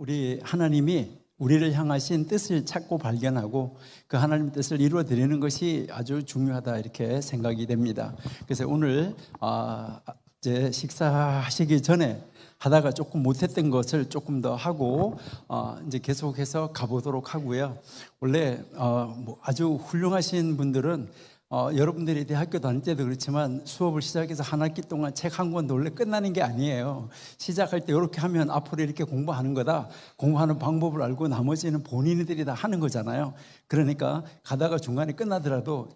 우리 하나님이 우리를 향하신 뜻을 찾고 발견하고 그 하나님 뜻을 이루어 드리는 것이 아주 중요하다 이렇게 생각이 됩니다. 그래서 오늘 이제 식사하시기 전에 하다가 조금 못했던 것을 조금 더 하고 이제 계속해서 가보도록 하고요. 원래 뭐 아주 훌륭하신 분들은 여러분들이 대학교 다닐 때도 그렇지만 수업을 시작해서 한 학기 동안 책 한 권도 원래 끝나는 게 아니에요. 시작할 때 이렇게 하면 앞으로 이렇게 공부하는 거다. 공부하는 방법을 알고 나머지는 본인들이 다 하는 거잖아요. 그러니까 가다가 중간에 끝나더라도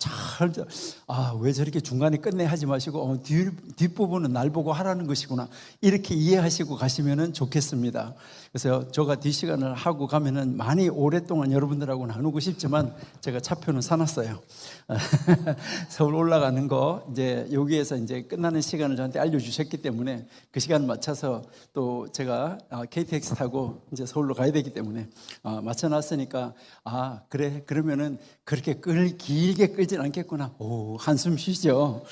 왜 저렇게 중간에 끝내 하지 마시고 뒷부분은 날 보고 하라는 것이구나 이렇게 이해하시고 가시면 좋겠습니다. 그래서 제가 뒷시간을 하고 가면은 많이 오랫동안 여러분들하고 나누고 싶지만 제가 차표는 사놨어요. 서울 올라가는 거 이제 여기에서 이제 끝나는 시간을 저한테 알려주셨기 때문에 그 시간 맞춰서 또 제가 KTX 타고 이제 서울로 가야 되기 때문에 맞춰놨으니까 그래 그러면은 그렇게 길게 끌진 않겠구나. 오, 한숨 쉬죠.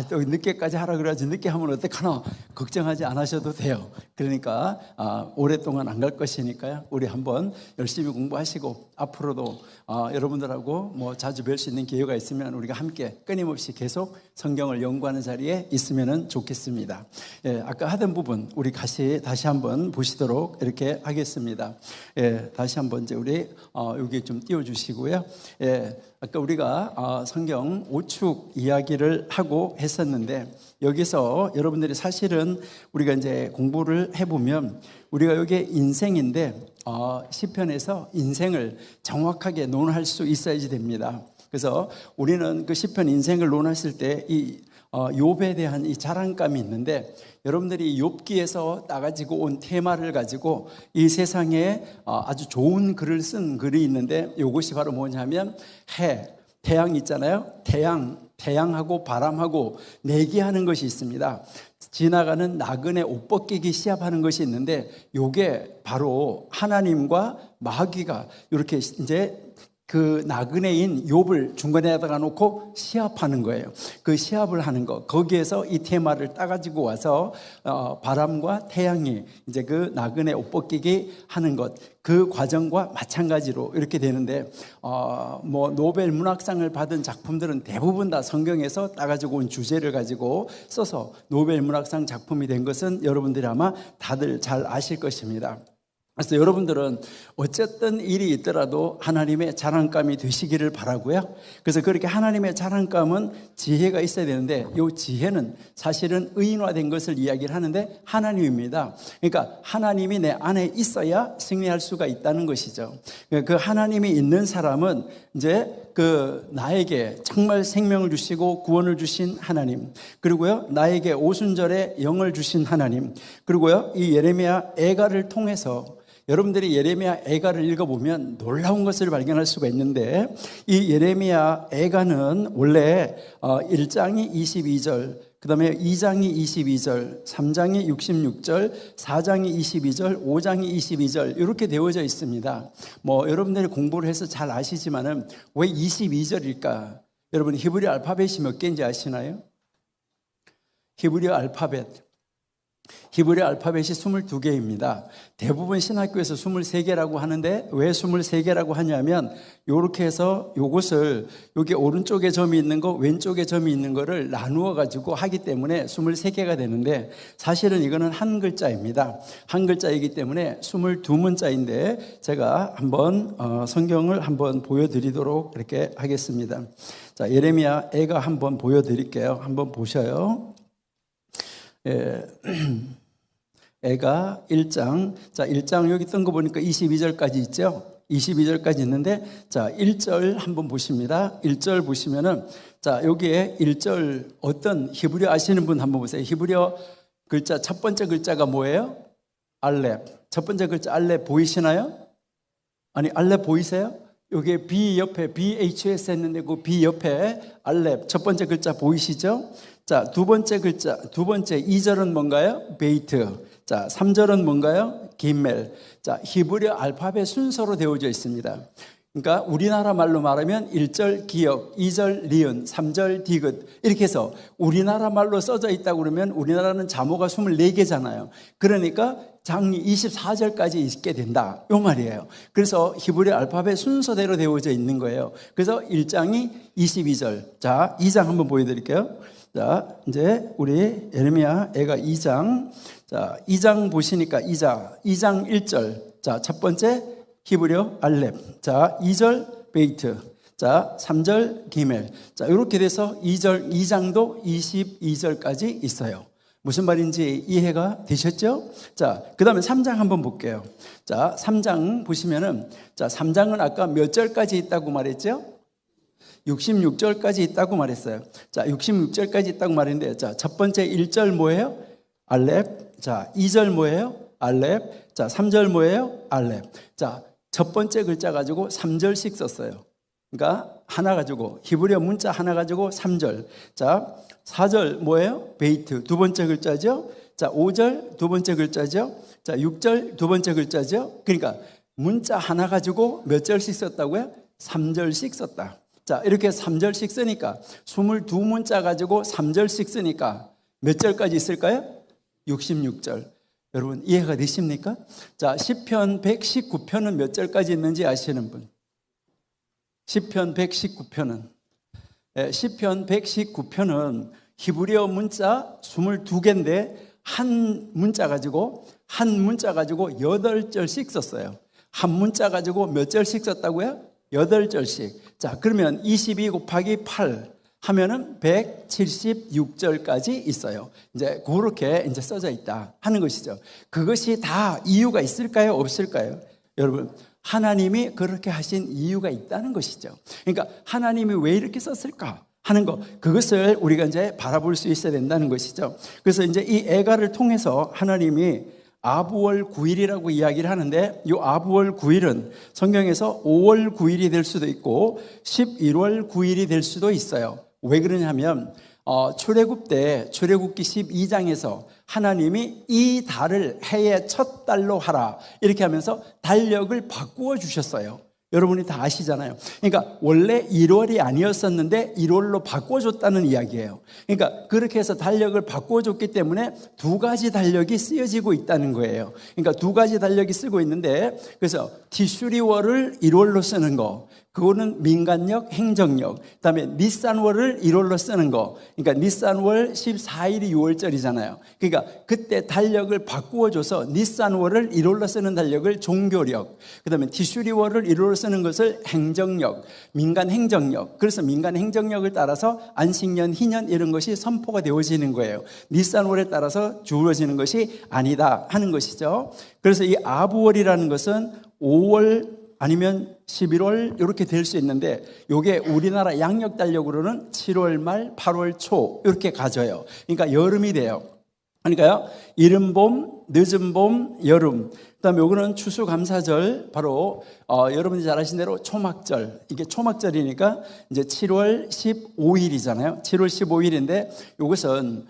또 늦게까지 하라 그래야지 늦게 하면 어떡하나 걱정하지 않으셔도 돼요. 그러니까 오랫동안 안 갈 것이니까요. 우리 한번 열심히 공부하시고 앞으로도 여러분들하고 뭐 자주 뵐 수 있는 기회가 있으면 우리가 함께 끊임없이 계속 성경을 연구하는 자리에 있으면 좋겠습니다. 아까 하던 부분 우리 다시 한번 보시도록 이렇게 하겠습니다. 다시 한번 이제 우리 여기 좀 띄워주시고요. 아까 우리가 성경 5축 이야기를 하고 했었는데 여기서 여러분들이 사실은 우리가 이제 공부를 해보면 우리가 여기 인생인데 시편에서 인생을 정확하게 논할 수 있어야지 됩니다. 그래서 우리는 그 시편 인생을 논했을 때 이 욥에 대한 이 자랑감이 있는데 여러분들이 욥기에서 따가지고 온 테마를 가지고 이 세상에 아주 좋은 글을 쓴 글이 있는데 이것이 바로 뭐냐면 태양 있잖아요. 태양하고 바람하고 내기하는 것이 있습니다. 지나가는 나그네 옷 벗기기 시합하는 것이 있는데 이게 바로 하나님과 마귀가 이렇게 이제 그 나그네인 욥을 중간에다가 놓고 시합하는 거예요. 그 시합을 하는 거 거기에서 이 테마를 따가지고 와서 바람과 태양이 이제 그 나그네 옷 벗기기 하는 것 그 과정과 마찬가지로 이렇게 되는데 뭐 노벨 문학상을 받은 작품들은 대부분 다 성경에서 따가지고 온 주제를 가지고 써서 노벨 문학상 작품이 된 것은 여러분들이 아마 다들 잘 아실 것입니다. 그래서 여러분들은 어쨌든 일이 있더라도 하나님의 자랑감이 되시기를 바라고요. 그래서 그렇게 하나님의 자랑감은 지혜가 있어야 되는데 이 지혜는 사실은 의인화된 것을 이야기를 하는데 하나님입니다. 그러니까 하나님이 내 안에 있어야 승리할 수가 있다는 것이죠. 그 하나님이 있는 사람은 이제 그 나에게 정말 생명을 주시고 구원을 주신 하나님, 그리고요 나에게 오순절에 영을 주신 하나님, 그리고요 이 예레미야 애가를 통해서 여러분들이 예레미야 애가를 읽어보면 놀라운 것을 발견할 수가 있는데 이 예레미야 애가는 원래 1장이 22절, 그 다음에 2장이 22절, 3장이 66절, 4장이 22절, 5장이 22절 이렇게 되어져 있습니다. 뭐 여러분들이 공부를 해서 잘 아시지만은 왜 22절일까? 여러분 히브리 알파벳이 몇 개인지 아시나요? 히브리 알파벳이 22개입니다. 대부분 신학교에서 23개라고 하는데 왜 23개라고 하냐면 이렇게 해서 이것을 여기 오른쪽에 점이 있는 거 왼쪽에 점이 있는 거를 나누어 가지고 하기 때문에 23개가 되는데 사실은 이거는 한 글자입니다. 한 글자이기 때문에 22문자인데 제가 한번 성경을 한번 보여드리도록 이렇게 하겠습니다. 자, 예레미야 애가 한번 보여드릴게요. 한번 보셔요. 애가 1장. 자, 1장 여기 뜬 거 보니까 22절까지 있죠? 22절까지 있는데, 자, 1절 한번 보십니다. 1절 보시면은, 자, 여기에 1절 어떤 히브리어 아시는 분 한번 보세요. 히브리어 글자, 첫 번째 글자가 뭐예요? 알렙. 첫 번째 글자 알렙 보이시나요? 아니, 알렙 보이세요? 여기에 B 옆에 BHS 했는데 그 B 옆에 알렙 첫 번째 글자 보이시죠? 자, 두 번째 글자, 두 번째 2절은 뭔가요? 베이트. 자, 3절은 뭔가요? 기멜. 자, 히브리어 알파벳 순서로 되어져 있습니다. 그러니까 우리나라 말로 말하면 1절 기역, 2절 리은, 3절 디귿 이렇게 해서 우리나라 말로 써져 있다고 그러면 우리나라는 자모가 24개잖아요. 그러니까 장이 24절까지 있게 된다 이 말이에요. 그래서 히브리 알파벳 순서대로 되어져 있는 거예요. 그래서 1장이 22절. 자, 2장 한번 보여드릴게요. 자, 이제 우리 예레미야 애가 2장. 자, 2장 보시니까 2장 1절. 자, 첫 번째 히브리어 알렙. 자, 2절 베이트. 자, 3절 기멜. 자, 이렇게 돼서 2장도 22절까지 있어요. 무슨 말인지 이해가 되셨죠? 자, 그 다음에 3장 한번 볼게요. 자, 3장 보시면은, 자, 3장은 아까 몇 절까지 있다고 말했죠? 66절까지 있다고 말했어요. 자, 66절까지 있다고 말했는데, 자, 첫 번째 1절 뭐예요? 알렙. 자, 2절 뭐예요? 알렙. 자, 3절 뭐예요? 알렙. 자, 첫 번째 글자 가지고 3절씩 썼어요. 그러니까 하나 가지고 히브리어 문자 하나 가지고 3절. 자, 4절 뭐예요? 베이트 두 번째 글자죠. 자, 5절 두 번째 글자죠. 자, 6절 두 번째 글자죠. 그러니까 문자 하나 가지고 몇 절씩 썼다고요? 3절씩 썼다. 자, 이렇게 3절씩 쓰니까 22문자 가지고 3절씩 쓰니까 몇 절까지 있을까요? 66절. 여러분 이해가 되십니까? 자, 시편 119편은 몇 절까지 있는지 아시는 분? 시편 119편은 시편 119편은 히브리어 문자 22개인데 한 문자 가지고 8절씩 썼어요. 한 문자 가지고 몇 절씩 썼다고요? 8절씩. 자, 그러면 22 곱하기 8 하면은 176절까지 있어요. 이제 그렇게 이제 써져 있다 하는 것이죠. 그것이 다 이유가 있을까요? 없을까요? 여러분, 하나님이 그렇게 하신 이유가 있다는 것이죠. 그러니까 하나님이 왜 이렇게 썼을까 하는 것, 그것을 우리가 이제 바라볼 수 있어야 된다는 것이죠. 그래서 이제 이 애가를 통해서 하나님이 아부월 9일이라고 이야기를 하는데, 이 아부월 9일은 성경에서 5월 9일이 될 수도 있고 11월 9일이 될 수도 있어요. 왜 그러냐면 출애굽 때 출애굽기 12장에서 하나님이 이 달을 해의 첫 달로 하라 이렇게 하면서 달력을 바꾸어 주셨어요. 여러분이 다 아시잖아요. 그러니까 원래 1월이 아니었었는데 1월로 바꿔줬다는 이야기예요. 그러니까 그렇게 해서 달력을 바꿔줬기 때문에 두 가지 달력이 쓰여지고 있다는 거예요. 그러니까 두 가지 달력이 쓰고 있는데, 그래서 티슈리월을 1월로 쓰는 거, 그거는 민간력, 행정력. 그다음에 니산월을 1월로 쓰는 거. 그러니까 니산월 14일이 6월절이잖아요. 그러니까 그때 달력을 바꾸어줘서 니산월을 1월로 쓰는 달력을 종교력, 그다음에 티슈리월을 1월로 쓰는 것을 행정력, 민간 행정력. 그래서 민간 행정력을 따라서 안식년, 희년 이런 것이 선포가 되어지는 거예요. 니산월에 따라서 주어지는 것이 아니다 하는 것이죠. 그래서 이 아부월이라는 것은 5월 아니면 11월 이렇게 될 수 있는데, 이게 우리나라 양력 달력으로는 7월 말 8월 초 이렇게 가져요. 그러니까 여름이 돼요. 그러니까요, 이른 봄, 늦은 봄, 여름. 그다음에 요거는 추수감사절, 바로 여러분이 잘 아신 대로 초막절. 이게 초막절이니까 이제 7월 15일이잖아요. 7월 15일인데 이것은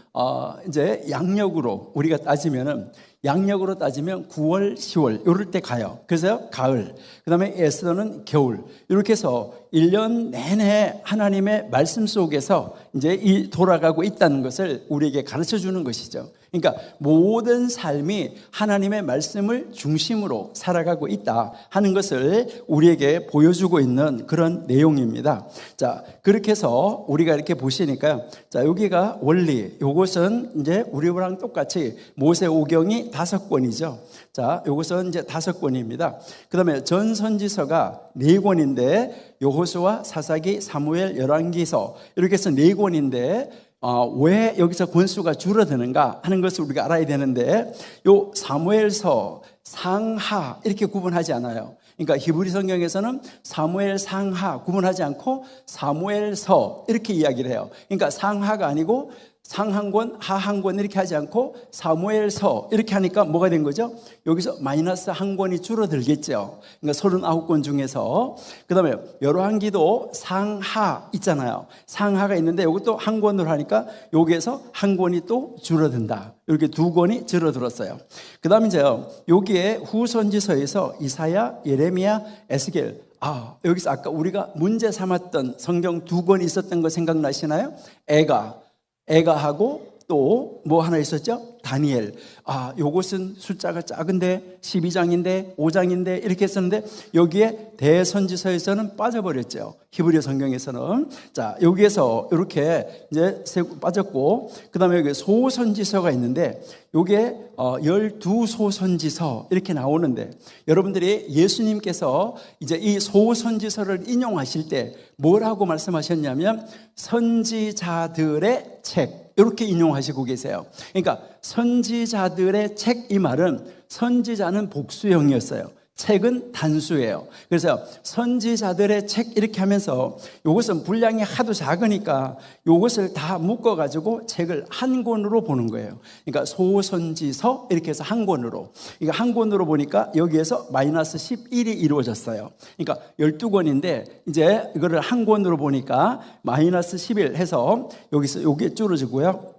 이제 양력으로 우리가 따지면은, 양력으로 따지면 9월, 10월 이럴 때 가요. 그래서 가을, 그다음에 에스더는 겨울. 이렇게 해서 1년 내내 하나님의 말씀 속에서 이제 돌아가고 있다는 것을 우리에게 가르쳐 주는 것이죠. 그러니까 모든 삶이 하나님의 말씀을 중심으로 살아가고 있다 하는 것을 우리에게 보여주고 있는 그런 내용입니다. 자, 그렇게 해서 우리가 이렇게 보시니까, 자, 여기가 원리, 요것은 이제 우리랑 똑같이 모세오경이 5권이죠. 자, 요것은 이제 5권입니다. 그 다음에 전선지서가 4권인데, 여호수아, 사사기, 사무엘, 열왕기서 이렇게 해서 4권인데, 왜 여기서 권수가 줄어드는가 하는 것을 우리가 알아야 되는데, 요 사무엘서, 상하 이렇게 구분하지 않아요. 그러니까 히브리 성경에서는 사무엘 상하 구분하지 않고 사무엘서 이렇게 이야기를 해요. 그러니까 상하가 아니고 상한권, 하한권 이렇게 하지 않고 사무엘서 이렇게 하니까 뭐가 된 거죠? 여기서 마이너스 한 권이 줄어들겠죠. 그러니까 39권 중에서. 그 다음에 열왕기도 상하 있잖아요. 상하가 있는데 이것도 한 권으로 하니까 여기에서 한 권이 또 줄어든다. 이렇게 2권이 줄어들었어요. 그 다음에 이제 여기에 후선지서에서 이사야, 예레미야, 에스겔 여기서 아까 우리가 문제 삼았던 성경 두 권 있었던 거 생각나시나요? 에가하고 또 뭐 하나 있었죠? 다니엘. 요것은 숫자가 작은데 12장인데 5장인데 이렇게 했었는데 여기에 대선지서에서는 빠져버렸죠. 히브리 성경에서는. 자, 여기에서 이렇게 이제 빠졌고, 그 다음에 여기 소선지서가 있는데 요게 12소선지서 이렇게 나오는데, 여러분들이 예수님께서 이제 이 소선지서를 인용하실 때 뭐라고 말씀하셨냐면 선지자들의 책, 이렇게 인용하시고 계세요. 그러니까 선지자들의 책, 이 말은 선지자는 복수형이었어요. 책은 단수예요. 그래서 선지자들의 책 이렇게 하면서 이것은 분량이 하도 작으니까 이것을 다 묶어가지고 책을 한 권으로 보는 거예요. 그러니까 소선지서 이렇게 해서 한 권으로. 이거 한 권으로 보니까 여기에서 마이너스 11이 이루어졌어요. 그러니까 12권인데 이제 이거를 한 권으로 보니까 마이너스 11 해서 여기서 여기에 줄어지고요.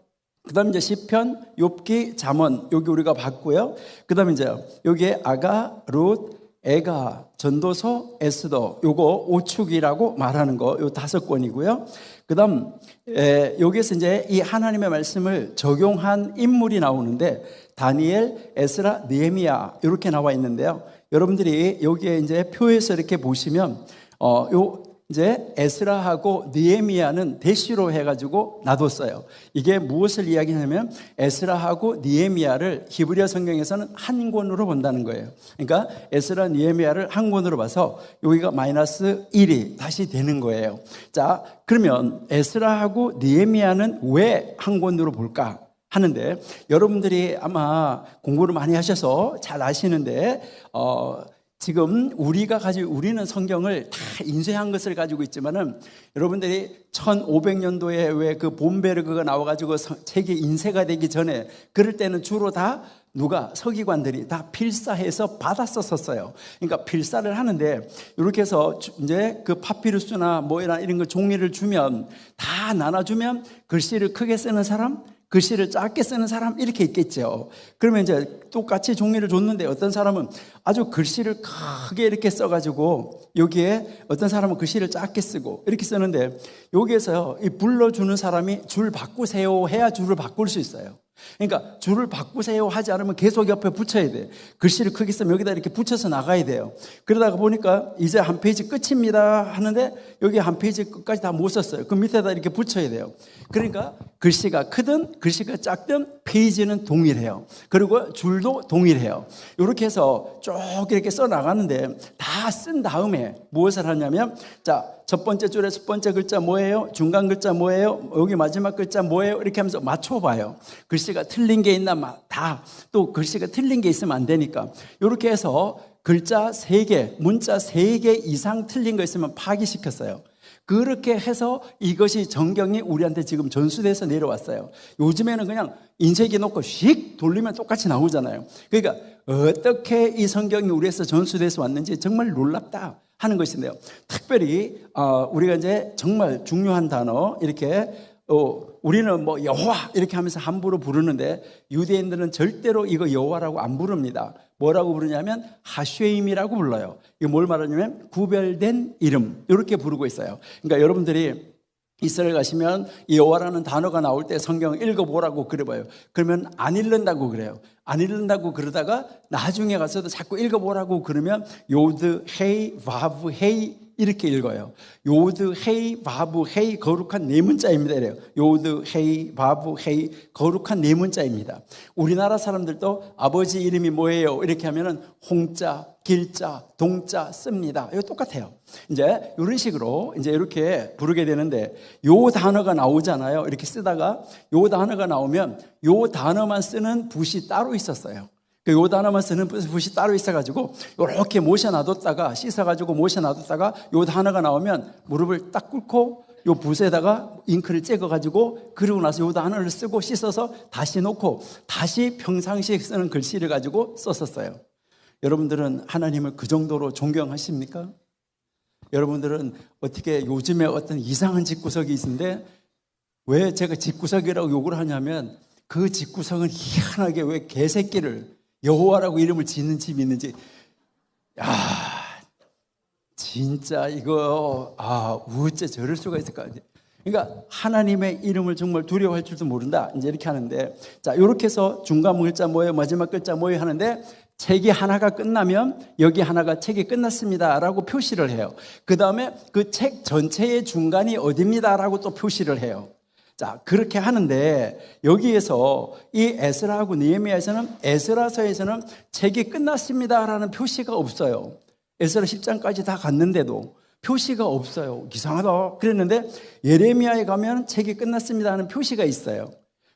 그 다음에 이제 시편, 욥기, 잠언, 여기 우리가 봤고요. 그 다음에 이제 여기에 아가, 룻, 에가, 전도서, 에스더, 요거 오축이라고 말하는 거, 요 5권이고요. 그 다음, 여기에서 이제 이 하나님의 말씀을 적용한 인물이 나오는데, 다니엘, 에스라, 느헤미야, 이렇게 나와 있는데요. 여러분들이 여기에 이제 표에서 이렇게 보시면, 이제 에스라하고 느헤미야는 대시로 해가지고 놔뒀어요. 이게 무엇을 이야기하냐면 에스라하고 느헤미야를 히브리어 성경에서는 한 권으로 본다는 거예요. 그러니까 에스라, 느헤미야를 한 권으로 봐서 여기가 마이너스 1이 다시 되는 거예요. 자, 그러면 에스라하고 느헤미야는 왜 한 권으로 볼까 하는데, 여러분들이 아마 공부를 많이 하셔서 잘 아시는데 지금 우리는 성경을 다 인쇄한 것을 가지고 있지만은, 여러분들이 1500년도에 왜 그 봄베르그가 나와가지고 책이 인쇄가 되기 전에 그럴 때는 주로 다 서기관들이 다 필사해서 받았었어요. 그러니까 필사를 하는데 이렇게 해서 이제 그 파피루스나 뭐 이런 거 종이를 주면 다 나눠주면 글씨를 크게 쓰는 사람, 글씨를 작게 쓰는 사람 이렇게 있겠죠. 그러면 이제 똑같이 종이를 줬는데 어떤 사람은 아주 글씨를 크게 이렇게 써가지고 여기에 어떤 사람은 글씨를 작게 쓰고 이렇게 쓰는데, 여기에서 이 불러주는 사람이 줄 바꾸세요 해야 줄을 바꿀 수 있어요. 그러니까 줄을 바꾸세요 하지 않으면 계속 옆에 붙여야 돼. 글씨를 크게 쓰면 여기다 이렇게 붙여서 나가야 돼요. 그러다가 보니까 이제 한 페이지 끝입니다 하는데 여기 한 페이지 끝까지 다 못 썼어요. 그 밑에다 이렇게 붙여야 돼요. 그러니까 글씨가 크든 글씨가 작든 페이지는 동일해요. 그리고 줄도 동일해요. 이렇게 해서 쭉 이렇게 써 나가는데, 다 쓴 다음에 무엇을 하냐면, 자, 첫 번째 줄에 첫 번째 글자 뭐예요? 중간 글자 뭐예요? 여기 마지막 글자 뭐예요? 이렇게 하면서 맞춰봐요. 글씨가 틀린 게 있나, 다. 또 글씨가 틀린 게 있으면 안 되니까. 이렇게 해서 글자 3개, 문자 3개 이상 틀린 거 있으면 파기시켰어요. 그렇게 해서 이것이 정경이 우리한테 지금 전수돼서 내려왔어요. 요즘에는 그냥 인쇄기 놓고 휙 돌리면 똑같이 나오잖아요. 그러니까 어떻게 이 성경이 우리에서 전수돼서 왔는지 정말 놀랍다 하는 것인데요. 특별히 우리가 이제 정말 중요한 단어, 이렇게 우리는 뭐 여호와 이렇게 하면서 함부로 부르는데, 유대인들은 절대로 이거 여호와라고 안 부릅니다. 뭐라고 부르냐면 하쉐임이라고 불러요. 이거 뭘 말하냐면 구별된 이름, 이렇게 부르고 있어요. 그러니까 여러분들이 이스라엘 가시면 이 여호와라는 단어가 나올 때 성경을 읽어보라고 그래봐요. 그러면 안 읽는다고 그래요. 안 읽는다고 그러다가 나중에 가서도 자꾸 읽어보라고 그러면 요드, 헤이, 바브, 헤이 이렇게 읽어요. 요드, 헤이, 바브, 헤이, 거룩한 네 문자입니다. 이래요. 요드, 헤이, 바브, 헤이, 거룩한 네 문자입니다. 우리나라 사람들도 아버지 이름이 뭐예요? 이렇게 하면은 홍자, 길자, 동자 씁니다. 이거 똑같아요. 이제 이런 식으로 이제 이렇게 부르게 되는데, 요 단어가 나오잖아요. 이렇게 쓰다가 요 단어가 나오면 요 단어만 쓰는 붓이 따로 있었어요. 요 단어만 쓰는 붓이 따로 있어가지고 이렇게 모셔놔뒀다가, 씻어가지고 모셔놔뒀다가 요 단어가 나오면 무릎을 딱 꿇고 요 붓에다가 잉크를 찍어가지고, 그리고 나서 요 단어를 쓰고 씻어서 다시 놓고 다시 평상시에 쓰는 글씨를 가지고 썼었어요. 여러분들은 하나님을 그 정도로 존경하십니까? 여러분들은 어떻게 요즘에 어떤 이상한 집구석이 있는데, 왜 제가 집구석이라고 욕을 하냐면, 그 집구석은 희한하게 왜 개새끼를 여호와라고 이름을 짓는 집이 있는지, 진짜 이거 어째 저럴 수가 있을까? 그러니까 하나님의 이름을 정말 두려워할 줄도 모른다. 이제 이렇게 하는데, 자, 이렇게 해서 중간 글자 뭐예요, 마지막 글자 뭐예요 하는데, 책이 하나가 끝나면 여기 하나가 책이 끝났습니다라고 표시를 해요. 그 다음에 그 책 전체의 중간이 어디입니다라고 또 표시를 해요. 자, 그렇게 하는데 여기에서 이 에스라하고 느헤미야에서는, 에스라서에서는 책이 끝났습니다라는 표시가 없어요. 에스라 10장까지 다 갔는데도 표시가 없어요. 이상하다 그랬는데, 예레미야에 가면 책이 끝났습니다 하는 표시가 있어요.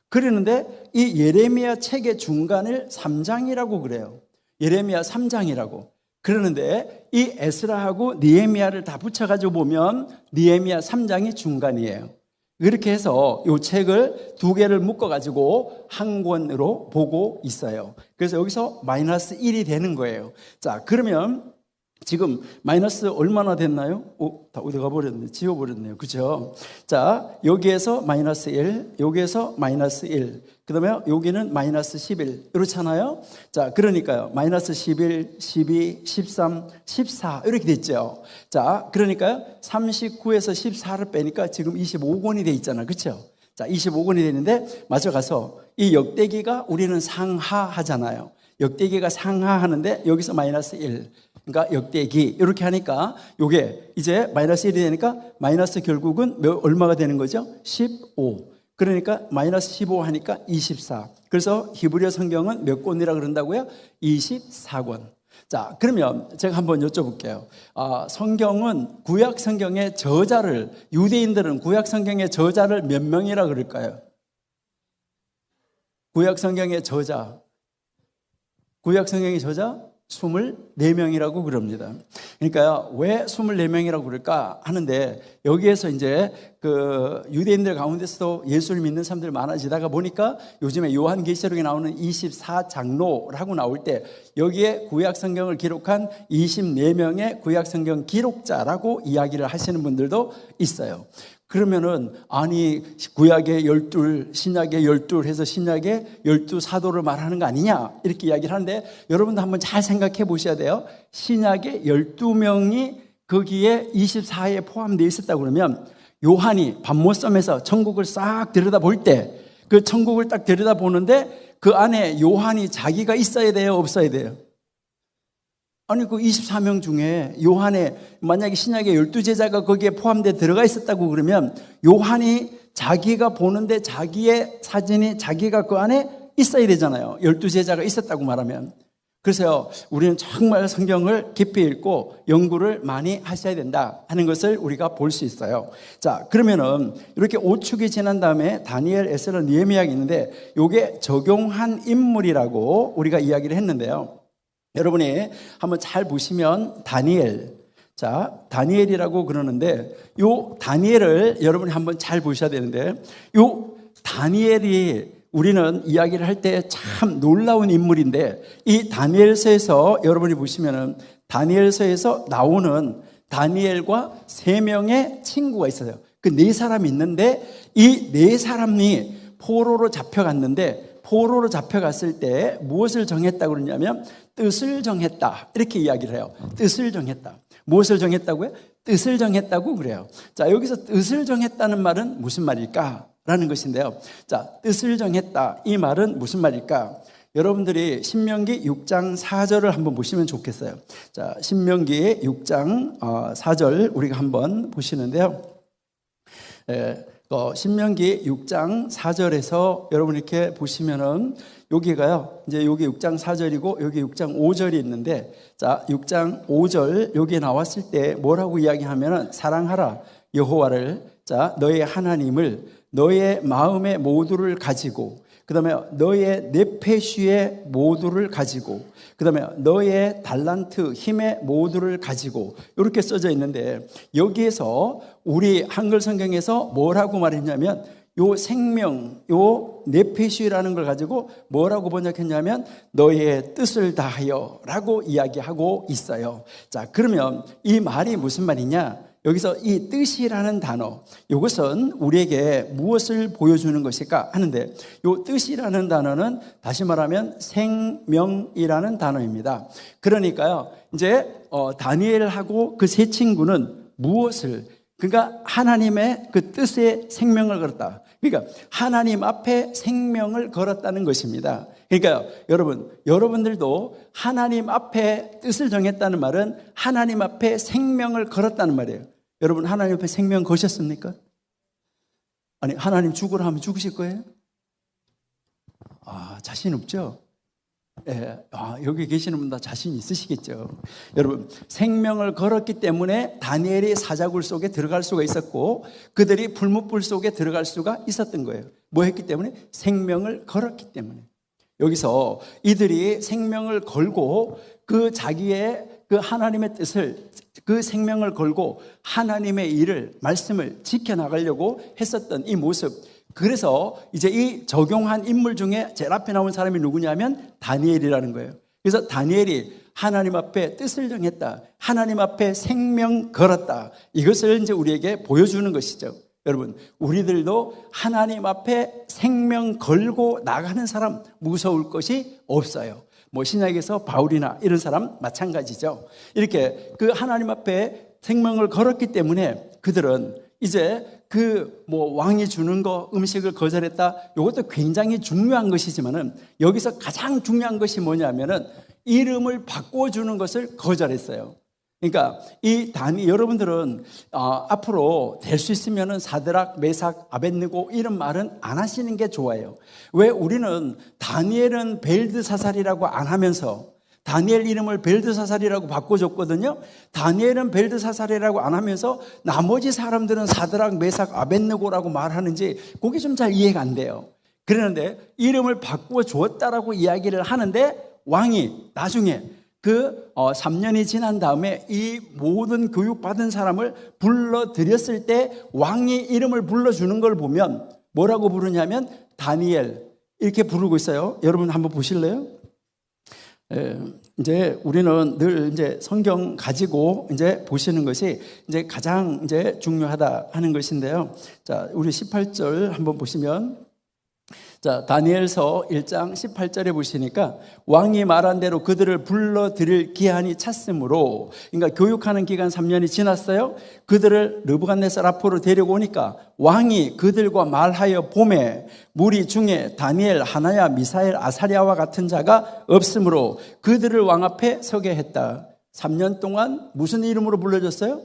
그러는데 이 예레미야 책의 중간을 3장이라고 그래요. 예레미야 3장이라고. 그러는데 이 에스라하고 느헤미야를 다 붙여가지고 보면 느헤미야 3장이 중간이에요. 이렇게 해서 이 책을 두 개를 묶어가지고 한 권으로 보고 있어요. 그래서 여기서 마이너스 1이 되는 거예요. 자, 그러면 지금 마이너스 얼마나 됐나요? 다 어디 가버렸네. 지워버렸네요. 그죠? 자, 여기에서 마이너스 1, 여기에서 마이너스 1, 그 다음에 여기는 마이너스 11. 이렇잖아요? 자, 그러니까요. 마이너스 11, 12, 13, 14. 이렇게 됐죠? 자, 그러니까요. 39에서 14를 빼니까 지금 25권이 돼 있잖아요. 그렇죠? 자, 25권이 되는데 맞아가서 이 역대기가 우리는 상하하잖아요. 역대기가 상하하는데 여기서 마이너스 1. 그러니까 역대기 이렇게 하니까 이게 이제 마이너스 1이 되니까 마이너스 결국은 얼마가 되는 거죠? 15. 그러니까 마이너스 15 하니까 24. 그래서 히브리어 성경은 몇 권이라 그런다고요? 24권. 자, 그러면 제가 한번 여쭤볼게요. 성경은 구약 성경의 저자를, 유대인들은 구약 성경의 저자를 몇 명이라 그럴까요? 구약 성경의 저자. 구약 성경의 저자 24명이라고 그럽니다. 그러니까요, 왜 24명이라고 그럴까 하는데, 여기에서 이제 그 유대인들 가운데서도 예수를 믿는 사람들이 많아지다가 보니까 요즘에 요한계시록에 나오는 24장로라고 나올 때 여기에 구약 성경을 기록한 24명의 구약 성경 기록자라고 이야기를 하시는 분들도 있어요. 그러면은 아니 구약의 12, 신약의 12 해서 신약의 12사도를 말하는 거 아니냐 이렇게 이야기를 하는데, 여러분도 한번 잘 생각해 보셔야 돼요. 신약의 12명이 거기에 24에 포함되어 있었다고 그러면, 요한이 밤모섬에서 천국을 싹 들여다볼 때 그 천국을 딱 들여다보는데 그 안에 요한이 자기가 있어야 돼요, 없어야 돼요? 아니 그 24명 중에 요한의 만약에 신약의 12제자가 거기에 포함되어 들어가 있었다고 그러면 요한이 자기가 보는데 자기의 사진이 자기가 그 안에 있어야 되잖아요. 12제자가 있었다고 말하면. 그래서 우리는 정말 성경을 깊이 읽고 연구를 많이 하셔야 된다 하는 것을 우리가 볼 수 있어요. 자, 그러면은 이렇게 5축이 지난 다음에 다니엘, 에스라, 느헤미야가 있는데 요게 적용한 인물이라고 우리가 이야기를 했는데요. 여러분이 한번 잘 보시면 다니엘, 자, 다니엘이라고 그러는데 요 다니엘을 여러분이 한번 잘 보셔야 되는데, 요 다니엘이 우리는 이야기를 할 때 참 놀라운 인물인데, 이 다니엘서에서 여러분이 보시면은 다니엘서에서 나오는 다니엘과 3명의 친구가 있어요. 그 4사람이 있는데 이 4사람이 포로로 잡혀갔는데, 포로로 잡혀갔을 때 무엇을 정했다고 그러냐면 뜻을 정했다 이렇게 이야기를 해요. 뜻을 정했다. 무엇을 정했다고요? 뜻을 정했다고 그래요. 자, 여기서 뜻을 정했다는 말은 무슨 말일까? 라는 것인데요. 자, 뜻을 정했다. 이 말은 무슨 말일까? 여러분들이 신명기 6장 4절을 한번 보시면 좋겠어요. 자, 신명기 6장 4절 우리가 한번 보시는데요. 신명기 6장 4절에서 여러분 이렇게 보시면은 여기가요, 이제 여기 6장 4절이고 여기 6장 5절이 있는데, 자, 6장 5절 여기에 나왔을 때 뭐라고 이야기하면은 사랑하라 여호와를, 자, 너의 하나님을 너의 마음의 모두를 가지고, 그 다음에 너의 네페쉬의 모두를 가지고, 그 다음에 너의 달란트 힘의 모두를 가지고, 이렇게 써져 있는데, 여기에서 우리 한글 성경에서 뭐라고 말했냐면 요 생명, 요 네페쉬라는 걸 가지고 뭐라고 번역했냐면 너의 뜻을 다하여 라고 이야기하고 있어요. 자, 그러면 이 말이 무슨 말이냐? 여기서 이 뜻이라는 단어, 이것은 우리에게 무엇을 보여주는 것일까 하는데, 이 뜻이라는 단어는 다시 말하면 생명이라는 단어입니다. 그러니까요, 이제 다니엘하고 그 세 친구는 무엇을, 그러니까 하나님의 그 뜻에 생명을 걸었다. 그러니까 하나님 앞에 생명을 걸었다는 것입니다. 그러니까 여러분들도 하나님 앞에 뜻을 정했다는 말은 하나님 앞에 생명을 걸었다는 말이에요. 여러분, 하나님 앞에 생명 거셨습니까? 아니, 하나님 죽으라 하면 죽으실 거예요? 자신 없죠? 예, 여기 계시는 분 다 자신 있으시겠죠. 여러분, 생명을 걸었기 때문에 다니엘이 사자굴 속에 들어갈 수가 있었고, 그들이 불못불 속에 들어갈 수가 있었던 거예요. 뭐 했기 때문에? 생명을 걸었기 때문에. 여기서 이들이 생명을 걸고 그 자기의 그 하나님의 뜻을, 그 생명을 걸고 하나님의 일을, 말씀을 지켜나가려고 했었던 이 모습, 그래서 이제 이 적용한 인물 중에 제일 앞에 나온 사람이 누구냐면 다니엘이라는 거예요. 그래서 다니엘이 하나님 앞에 뜻을 정했다, 하나님 앞에 생명 걸었다, 이것을 이제 우리에게 보여주는 것이죠. 여러분, 우리들도 하나님 앞에 생명 걸고 나가는 사람 무서울 것이 없어요. 뭐 신약에서 바울이나 이런 사람 마찬가지죠. 이렇게 그 하나님 앞에 생명을 걸었기 때문에 그들은 이제 그 뭐 왕이 주는 거, 음식을 거절했다, 이것도 굉장히 중요한 것이지만은 여기서 가장 중요한 것이 뭐냐면은 이름을 바꿔주는 것을 거절했어요. 그러니까 여러분들은 앞으로 될 수 있으면은 사드락, 메삭, 아벳느고 이런 말은 안 하시는 게 좋아요. 왜? 우리는 다니엘은 벨드사살이라고 안 하면서 다니엘 이름을 벨드사살이라고 바꿔줬거든요. 다니엘은 벨드사살이라고 안 하면서 나머지 사람들은 사드락, 메삭, 아벳느고라고 말하는지 그게 좀 잘 이해가 안 돼요. 그러는데 이름을 바꿔줬다라고 이야기를 하는데 왕이 나중에 그 3년이 지난 다음에 이 모든 교육받은 사람을 불러들였을 때 왕이 이름을 불러주는 걸 보면 뭐라고 부르냐면 다니엘 이렇게 부르고 있어요. 여러분 한번 보실래요? 이제 우리는 늘 이제 성경 가지고 이제 보시는 것이 이제 가장 이제 중요하다 하는 것인데요. 자, 우리 18절 한번 보시면, 자, 다니엘서 1장 18절에 보시니까 왕이 말한 대로 그들을 불러들일 기한이 찼으므로, 그러니까 교육하는 기간 3년이 지났어요. 그들을 느부갓네살 앞으로 데려오니까 왕이 그들과 말하여 보매 무리 중에 다니엘, 하나야, 미사엘, 아사랴와 같은 자가 없으므로 그들을 왕 앞에 서게 했다. 3년 동안 무슨 이름으로 불러줬어요?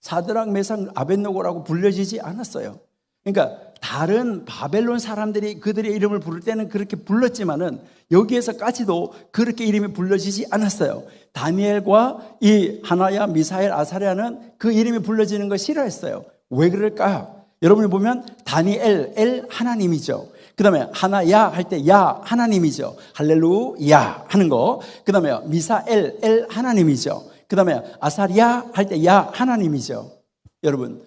사드락, 메삭, 아벳느고라고 불려지지 않았어요. 그러니까 다른 바벨론 사람들이 그들의 이름을 부를 때는 그렇게 불렀지만은 여기에서까지도 그렇게 이름이 불려지지 않았어요. 다니엘과 이 하나야, 미사엘, 아사랴는 그 이름이 불려지는 걸 싫어했어요. 왜 그럴까? 여러분이 보면 다니엘, 엘 하나님이죠. 그 다음에 하나야 할 때 야 하나님이죠. 할렐루야 하는 거. 그 다음에 미사엘, 엘 하나님이죠. 그 다음에 아사랴 할 때 야 하나님이죠. 여러분,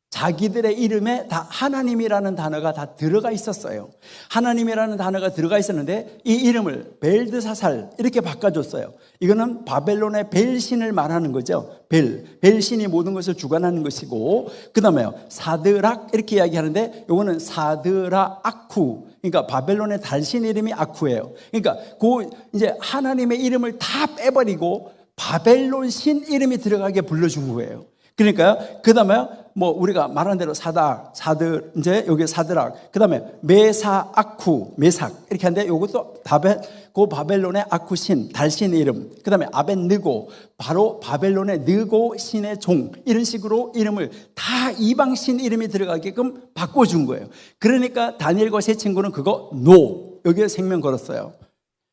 자기들의 이름에 다 하나님이라는 단어가 다 들어가 있었어요. 하나님이라는 단어가 들어가 있었는데 이 이름을 벨드사살 이렇게 바꿔줬어요. 이거는 바벨론의 벨신을 말하는 거죠. 벨신이 모든 것을 주관하는 것이고, 그 다음에요 사드락 이렇게 이야기하는데 이거는 사드라 아쿠, 그러니까 바벨론의 달신 이름이 아쿠예요. 그러니까 그 이제 하나님의 이름을 다 빼버리고 바벨론 신 이름이 들어가게 불러준 거예요. 그러니까 그 다음에 뭐 우리가 말한 대로 이제 여기 사드락, 그 다음에 메사아쿠, 메삭 이렇게 하는데 이것도 그 바벨론의 아쿠신, 달신 이름, 그 다음에 아벳느고, 바로 바벨론의 느고 신의 종, 이런 식으로 이름을 다 이방신 이름이 들어가게끔 바꿔준 거예요. 그러니까 다니엘과 세 친구는 그거 여기에 생명 걸었어요.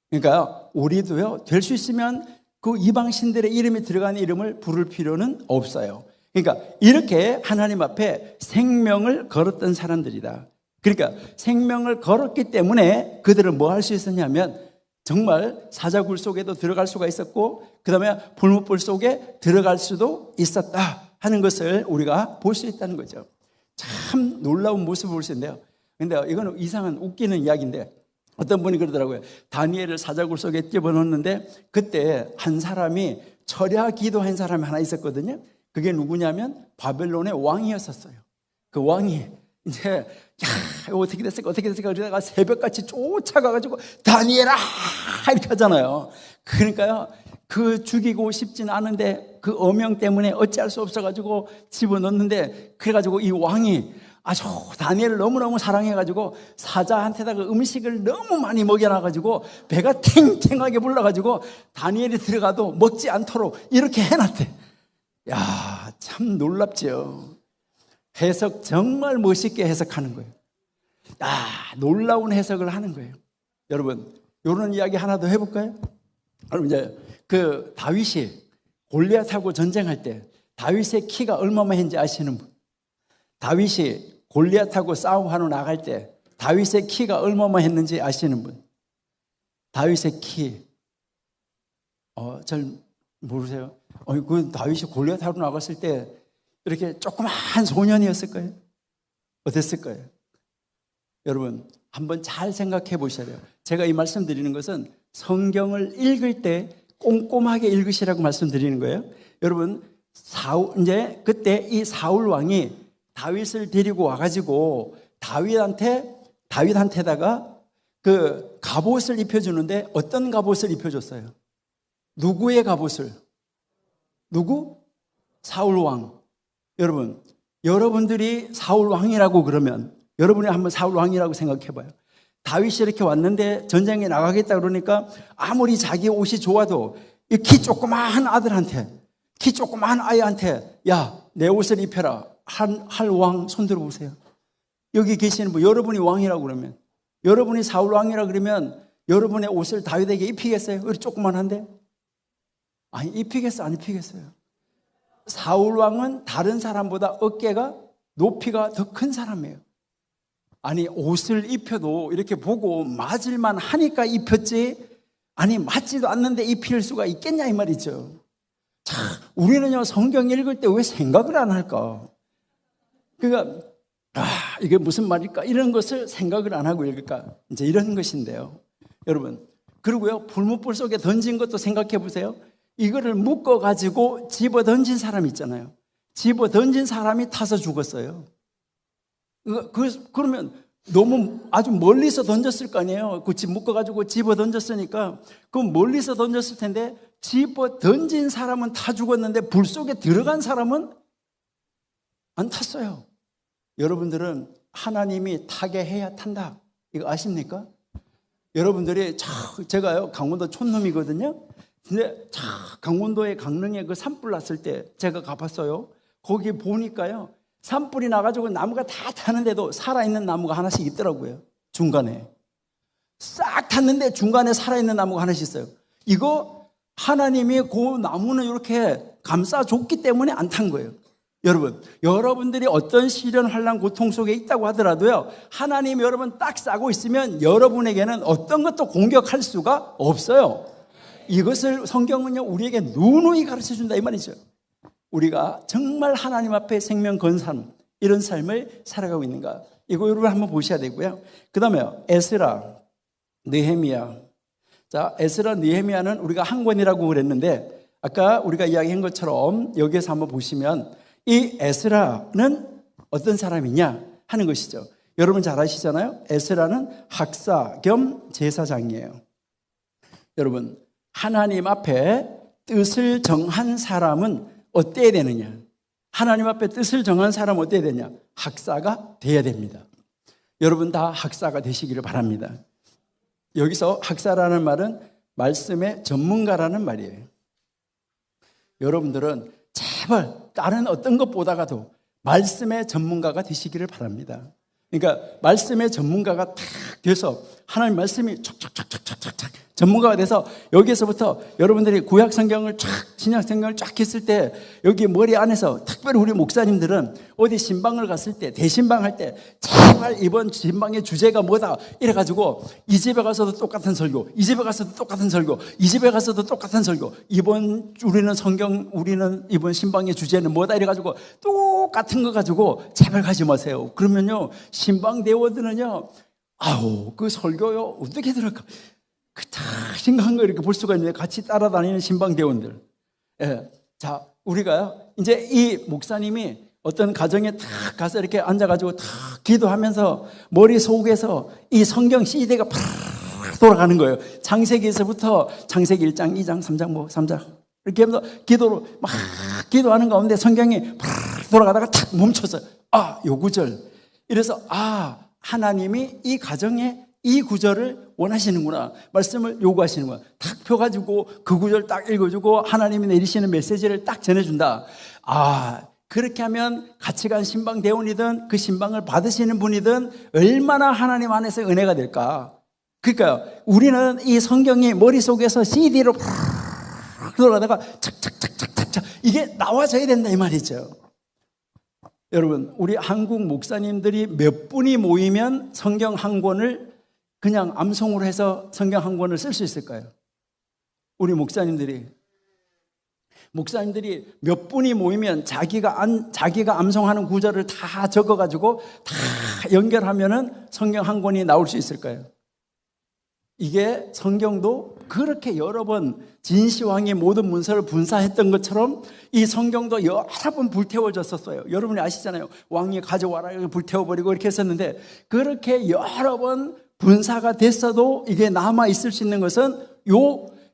그러니까 우리도요, 될 수 있으면 그 이방신들의 이름이 들어간 이름을 부를 필요는 없어요. 그러니까 이렇게 하나님 앞에 생명을 걸었던 사람들이다. 그러니까 생명을 걸었기 때문에 그들은 뭐 할 수 있었냐면 정말 사자굴 속에도 들어갈 수가 있었고, 그 다음에 불못불 속에 들어갈 수도 있었다 하는 것을 우리가 볼 수 있다는 거죠. 참 놀라운 모습을 볼 수 있는데요. 그런데 이거는 이상한 웃기는 이야기인데, 어떤 분이 그러더라고요. 다니엘을 사자굴 속에 집어넣었는데 그때 한 사람이 철야 기도한 사람이 하나 있었거든요. 그게 누구냐면 바벨론의 왕이었었어요. 그 왕이 이제 어떻게 됐을까 그러다가 새벽같이 쫓아가가지고 다니엘아 이렇게 하잖아요. 그러니까요, 그 죽이고 싶진 않은데 그 어명 때문에 어찌할 수 없어가지고 집어넣는데, 그래가지고 이 왕이 아주 다니엘을 너무너무 사랑해가지고 사자한테다가 음식을 너무 많이 먹여놔가지고 배가 탱탱하게 불러가지고 다니엘이 들어가도 먹지 않도록 이렇게 해놨대. 야, 참 놀랍지요. 해석 정말 멋있게 해석하는 거예요. 야, 놀라운 해석을 하는 거예요. 여러분, 이런 이야기 하나 더 해볼까요? 여러분, 이제 그 다윗이 골리앗하고 전쟁할 때 다윗의 키가 얼마나 했는지 아시는 분? 다윗이 골리앗하고 싸움하러 나갈 때 다윗의 키가 얼마나 했는지 아시는 분? 다윗의 키, 잘 모르세요? 그 다윗이 골리앗하러 나갔을 때 이렇게 조그마한 소년이었을 거예요? 어땠을 거예요? 여러분, 한번 잘 생각해 보셔야 돼요. 제가 이 말씀 드리는 것은 성경을 읽을 때 꼼꼼하게 읽으시라고 말씀드리는 거예요. 여러분, 이제 그때 이 사울 왕이 다윗을 데리고 와가지고 다윗한테다가 그 갑옷을 입혀주는데 어떤 갑옷을 입혀줬어요? 누구의 갑옷을? 누구? 사울 왕. 여러분, 여러분들이 사울 왕이라고 그러면 여러분이 한번 사울 왕이라고 생각해 봐요. 다윗이 이렇게 왔는데 전쟁에 나가겠다 그러니까 아무리 자기 옷이 좋아도 이 키 조그마한 아들한테, 키 조그마한 아이한테 야, 내 옷을 입혀라 할 왕 손 들어보세요. 여기 계시는 분, 여러분이 왕이라고 그러면, 여러분이 사울 왕이라고 그러면 여러분의 옷을 다윗에게 입히겠어요? 우리 조그만한데? 아니, 입히겠어 안 입히겠어요? 사울 왕은 다른 사람보다 어깨가 높이가 더 큰 사람이에요. 아니, 옷을 입혀도 이렇게 보고 맞을만 하니까 입혔지, 아니 맞지도 않는데 입힐 수가 있겠냐 이 말이죠. 자, 우리는요 성경 읽을 때 왜 생각을 안 할까? 그러니까 이게 무슨 말일까? 이런 것을 생각을 안 하고 읽을까? 이제 이런 것인데요, 여러분. 그리고요, 불못불 속에 던진 것도 생각해 보세요. 이거를 묶어 가지고 집어 던진 사람 있잖아요. 집어 던진 사람이 타서 죽었어요. 그러면 너무 아주 멀리서 던졌을 거 아니에요. 그 집 묶어가지고 집어 던졌으니까 그 멀리서 던졌을 텐데 집어 던진 사람은 타 죽었는데 불 속에 들어간 사람은 안 탔어요. 여러분들은 하나님이 타게 해야 탄다, 이거 아십니까? 여러분들이 제가요 강원도 촌놈이거든요. 근데 강원도의 강릉에 그 산불 났을 때 제가 가봤어요. 거기 보니까요 산불이 나가지고 나무가 다 타는데도 살아있는 나무가 하나씩 있더라고요. 중간에 싹 탔는데 중간에 살아있는 나무가 하나씩 있어요. 이거 하나님이 그 나무는 이렇게 감싸줬기 때문에 안 탄 거예요. 여러분, 여러분들이 어떤 시련, 환난, 고통 속에 있다고 하더라도요, 하나님이 여러분 딱 싸고 있으면 여러분에게는 어떤 것도 공격할 수가 없어요. 이것을 성경은요 우리에게 누누이 가르쳐준다 이 말이죠. 우리가 정말 하나님 앞에 생명 건 삶, 이런 삶을 살아가고 있는가, 이거 여러분 한번 보셔야 되고요. 그 다음에 에스라, 느헤미야. 자, 에스라, 느헤미야는 우리가 한 권이라고 그랬는데 아까 우리가 이야기한 것처럼 여기에서 한번 보시면 이 에스라는 어떤 사람이냐 하는 것이죠. 여러분 잘 아시잖아요. 에스라는 학사 겸 제사장이에요. 여러분, 하나님 앞에 뜻을 정한 사람은 어때야 되느냐? 하나님 앞에 뜻을 정한 사람은 어때야 되냐? 학사가 돼야 됩니다. 여러분 다 학사가 되시기를 바랍니다. 여기서 학사라는 말은 말씀의 전문가라는 말이에요. 여러분들은 제발 다른 어떤 것보다가도 말씀의 전문가가 되시기를 바랍니다. 그러니까 말씀의 전문가가 탁 돼서 하나님 말씀이 촥촥촥촥촥촥 전문가가 돼서 여기에서부터 여러분들이 구약 성경을 쫙, 신약 성경을 쫙 했을 때 여기 머리 안에서 특별히 우리 목사님들은 어디 신방을 갔을 때, 대신방 할 때 제발 이번 신방의 주제가 뭐다 이래가지고 이 집에 가서도 똑같은 설교, 이 집에 가서도 똑같은 설교, 이 집에 가서도 똑같은 설교, 우리는 이번 신방의 주제는 뭐다 이래가지고 똑같은 거 가지고 제발 가지 마세요. 그러면요 신방 대원들은요 그 설교요 어떻게 들을까? 다 심각한 거 이렇게 볼 수가 있는데 같이 따라다니는 신방 대원들. 예. 자, 우리가 이제 이 목사님이 어떤 가정에 탁 가서 이렇게 앉아가지고 탁 기도하면서 머릿속에서 이 성경 CD가 팍 돌아가는 거예요. 창세기에서부터 창세기 1장, 2장, 3장, 3장 이렇게 하면서 기도로 막 기도하는 가운데 성경이 팍 돌아가다가 탁 멈춰서 요 구절. 이래서 하나님이 이 가정에 이 구절을 원하시는구나. 말씀을 요구하시는구나. 탁 펴가지고 그 구절 딱 읽어주고 하나님이 내리시는 메시지를 딱 전해준다. 그렇게 하면 같이 간 신방대원이든 그 신방을 받으시는 분이든 얼마나 하나님 안에서 은혜가 될까. 그러니까 우리는 이 성경이 머릿속에서 CD로 팍 돌아가다가 착착착착착착 이게 나와져야 된다 이 말이죠. 여러분, 우리 한국 목사님들이 몇 분이 모이면 성경 한 권을 그냥 암송으로 해서 성경 한 권을 쓸 수 있을까요? 우리 목사님들이 몇 분이 모이면 자기가 암송하는 구절을 다 적어가지고 다 연결하면은 성경 한 권이 나올 수 있을까요? 이게 성경도 그렇게 여러 번 진시황이 모든 문서를 분사했던 것처럼 이 성경도 여러 번 불태워졌었어요. 여러분이 아시잖아요. 왕이 가져와라 이렇게 불태워버리고 이렇게 했었는데 그렇게 여러 번 분사가 됐어도 이게 남아 있을 수 있는 것은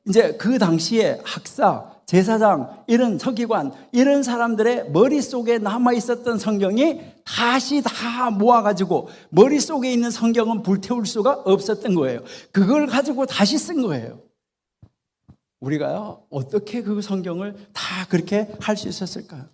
이제 그 당시에 학사, 제사장, 이런 서기관, 이런 사람들의 머릿속에 남아 있었던 성경이 다시 다 모아가지고 머릿속에 있는 성경은 불태울 수가 없었던 거예요. 그걸 가지고 다시 쓴 거예요. 우리가요, 어떻게 그 성경을 다 그렇게 할 수 있었을까요?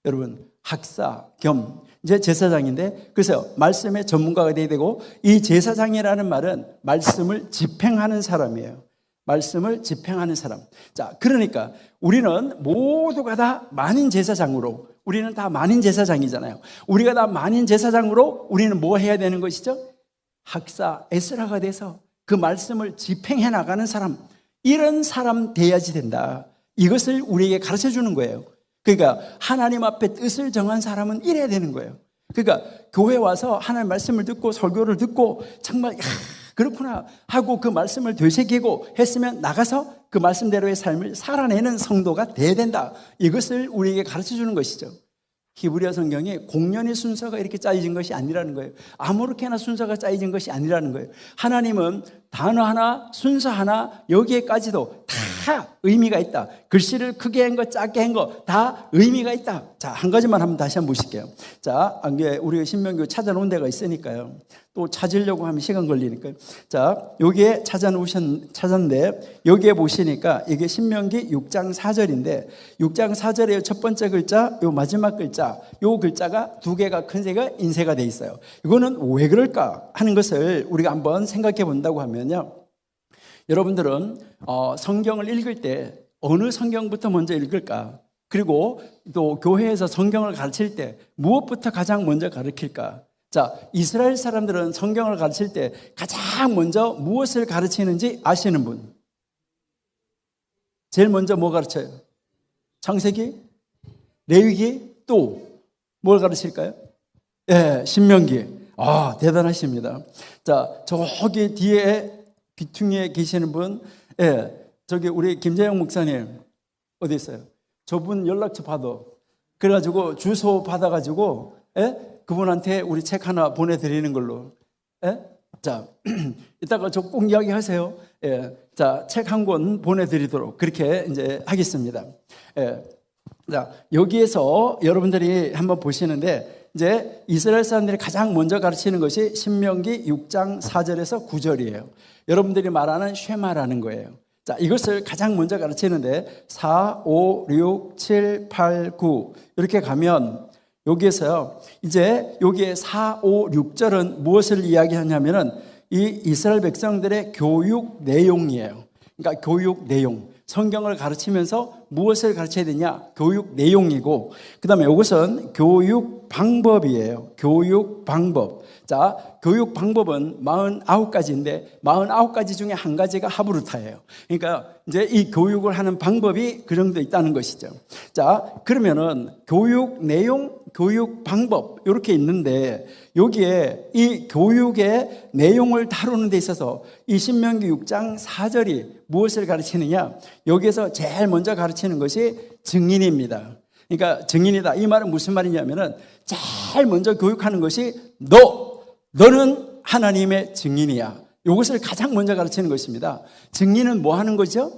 여러분, 학사 겸 이제 제사장인데, 그래서 말씀의 전문가가 돼야 되고, 이 제사장이라는 말은 말씀을 집행하는 사람이에요. 말씀을 집행하는 사람. 자, 그러니까 우리는 모두가 다 만인 제사장으로, 우리는 다 만인 제사장이잖아요. 우리가 다 만인 제사장으로 우리는 뭐 해야 되는 것이죠? 학사, 에스라가 돼서 그 말씀을 집행해 나가는 사람, 이런 사람 돼야지 된다. 이것을 우리에게 가르쳐 주는 거예요. 그러니까 하나님 앞에 뜻을 정한 사람은 이래야 되는 거예요. 그러니까 교회 와서 하나님 말씀을 듣고 설교를 듣고 정말 그렇구나 하고 그 말씀을 되새기고 했으면 나가서 그 말씀대로의 삶을 살아내는 성도가 돼야 된다. 이것을 우리에게 가르쳐 주는 것이죠. 히브리어 성경에 공연의 순서가 이렇게 짜여진 것이 아니라는 거예요. 아무렇게나 순서가 짜여진 것이 아니라는 거예요. 하나님은 단어 하나, 순서 하나, 여기에까지도 다 의미가 있다. 글씨를 크게 한 거, 작게 한 거 다 의미가 있다. 자, 한 가지만 한번 다시 한번 보실게요. 자, 우리가 신명기 찾아놓은 데가 있으니까요. 또 찾으려고 하면 시간 걸리니까요. 자, 여기에 찾았는데 여기에 보시니까 이게 신명기 6장 4절인데 6장 4절의 첫 번째 글자, 요 마지막 글자, 요 글자가 두 개가 큰 새가 인쇄가 돼 있어요. 이거는 왜 그럴까 하는 것을 우리가 한번 생각해 본다고 하면요. 여러분들은 성경을 읽을 때 어느 성경부터 먼저 읽을까? 그리고 또 교회에서 성경을 가르칠 때 무엇부터 가장 먼저 가르칠까? 자, 이스라엘 사람들은 성경을 가르칠 때 가장 먼저 무엇을 가르치는지 아시는 분? 제일 먼저 뭐 가르쳐요? 창세기? 레위기? 또 뭘 가르칠까요? 예, 신명기. 대단하십니다. 자, 저기 뒤에 귀퉁이에 계시는 분, 저기 우리 김재영 목사님 어디 있어요? 저분 연락처 받아. 그래가지고 주소 받아가지고, 그분한테 우리 책 하나 보내드리는 걸로. 자, 이따가 저 꼭 이야기하세요. 자, 책 한 권 보내드리도록 그렇게 이제 하겠습니다. 자, 여기에서 여러분들이 한번 보시는데, 이제 이스라엘 사람들이 가장 먼저 가르치는 것이 신명기 6장 4절에서 9절이에요. 여러분들이 말하는 쉐마라는 거예요. 자, 이것을 가장 먼저 가르치는데 4, 5, 6, 7, 8, 9 이렇게 가면 여기에서요. 이제 여기에 4, 5, 6절은 무엇을 이야기하냐면은 이 이스라엘 백성들의 교육 내용이에요. 그러니까 교육 내용. 성경을 가르치면서 무엇을 가르쳐야 되냐? 교육 내용이고, 그 다음에 이것은 교육 방법이에요. 교육 방법. 자, 교육 방법은 49가지인데 49가지 중에 한 가지가 하브루타예요. 그러니까 이제 이 교육을 하는 방법이 그 정도 있다는 것이죠. 자, 그러면은 교육 내용, 교육 방법 이렇게 있는데 여기에 이 교육의 내용을 다루는 데 있어서 이 신명기 6장 4절이 무엇을 가르치느냐? 여기에서 제일 먼저 가르치는 것이 증인입니다. 그러니까 증인이다. 이 말은 무슨 말이냐면은 제일 먼저 교육하는 것이 너는 하나님의 증인이야. 이것을 가장 먼저 가르치는 것입니다. 증인은 뭐 하는 거죠?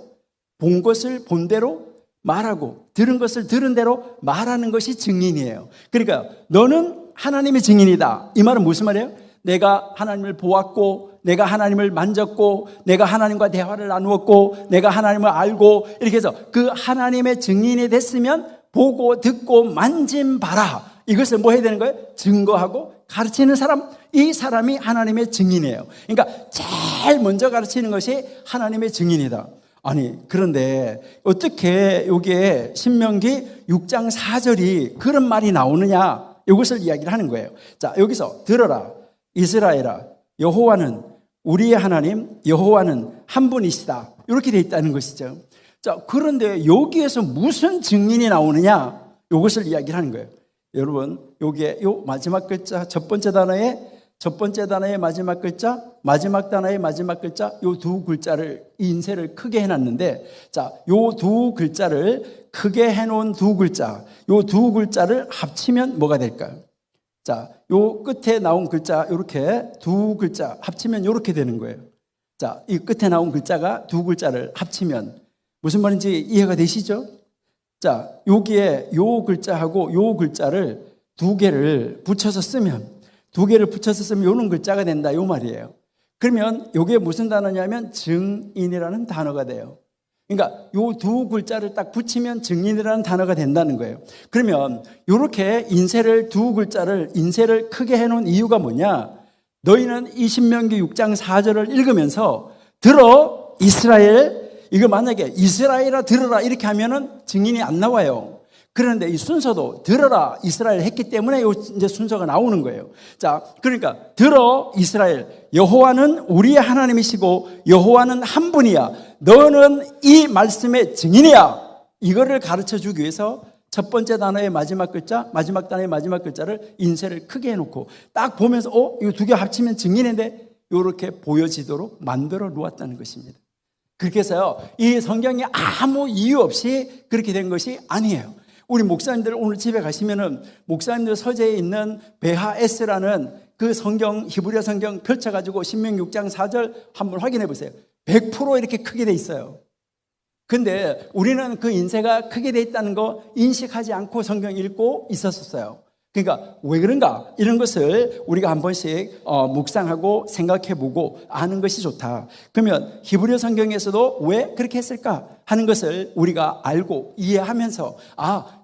본 것을 본 대로 말하고 들은 것을 들은 대로 말하는 것이 증인이에요. 그러니까 너는 하나님의 증인이다. 이 말은 무슨 말이에요? 내가 하나님을 보았고, 내가 하나님을 만졌고, 내가 하나님과 대화를 나누었고, 내가 하나님을 알고, 이렇게 해서 그 하나님의 증인이 됐으면 보고 듣고 만진 바라. 이것을 뭐 해야 되는 거예요? 증거하고 가르치는 사람, 이 사람이 하나님의 증인이에요. 그러니까 제일 먼저 가르치는 것이 하나님의 증인이다. 아니, 그런데 어떻게 여기에 신명기 6장 4절이 그런 말이 나오느냐, 이것을 이야기를 하는 거예요. 자, 여기서 들어라 이스라엘아, 여호와는 우리의 하나님, 여호와는 한 분이시다, 이렇게 돼 있다는 것이죠. 자, 그런데 여기에서 무슨 증인이 나오느냐, 이것을 이야기를 하는 거예요. 여러분, 여기에 요 마지막 글자, 첫 번째 단어의 마지막 글자, 마지막 단어의 마지막 글자, 요 두 글자를, 인쇄를 크게 해놨는데, 자, 요 두 글자를 크게 해놓은 두 글자, 요 두 글자를 합치면 뭐가 될까요? 자, 요 끝에 나온 글자, 요렇게 두 글자 합치면 요렇게 되는 거예요. 자, 이 끝에 나온 글자가 두 글자를 합치면 무슨 말인지 이해가 되시죠? 자, 여기에 요 글자하고 요 글자를 두 개를 붙여서 쓰면 요런 글자가 된다, 요 말이에요. 그러면 요게 무슨 단어냐면 증인이라는 단어가 돼요. 그러니까 요 두 글자를 딱 붙이면 증인이라는 단어가 된다는 거예요. 그러면 요렇게 두 글자를 인쇄를 크게 해놓은 이유가 뭐냐? 너희는 이 신명기 6장 4절을 읽으면서 들어 이스라엘, 이거 만약에 이스라엘아 들어라 이렇게 하면은 증인이 안 나와요. 그런데 이 순서도 들어라 이스라엘 했기 때문에 이제 순서가 나오는 거예요. 자, 그러니까 들어 이스라엘, 여호와는 우리의 하나님이시고 여호와는 한 분이야. 너는 이 말씀의 증인이야. 이거를 가르쳐 주기 위해서 첫 번째 단어의 마지막 글자, 마지막 단어의 마지막 글자를 인쇄를 크게 해놓고 딱 보면서 이거 두 개 합치면 증인인데 이렇게 보여지도록 만들어 놓았다는 것입니다. 그렇게 해서요, 이 성경이 아무 이유 없이 그렇게 된 것이 아니에요. 우리 목사님들 오늘 집에 가시면은 목사님들 서재에 있는 베하 S라는 그 성경, 히브리어 성경 펼쳐가지고 신명기 6장 4절 한번 확인해 보세요. 100% 이렇게 크게 돼 있어요. 근데 우리는 그 인쇄가 크게 돼 있다는 거 인식하지 않고 성경 읽고 있었어요. 그러니까 왜 그런가? 이런 것을 우리가 한 번씩 묵상하고 생각해보고 아는 것이 좋다. 그러면 히브리어 성경에서도 왜 그렇게 했을까 하는 것을 우리가 알고 이해하면서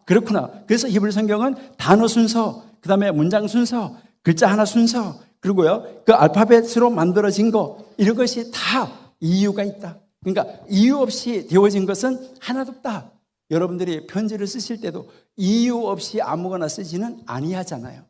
그렇구나. 그래서 히브리어 성경은 단어 순서, 그 다음에 문장 순서, 글자 하나 순서, 그리고요 그 알파벳으로 만들어진 거, 이런 것이 다 이유가 있다. 그러니까 이유 없이 되어진 것은 하나도 없다. 여러분들이 편지를 쓰실 때도 이유 없이 아무거나 쓰지는 아니하잖아요.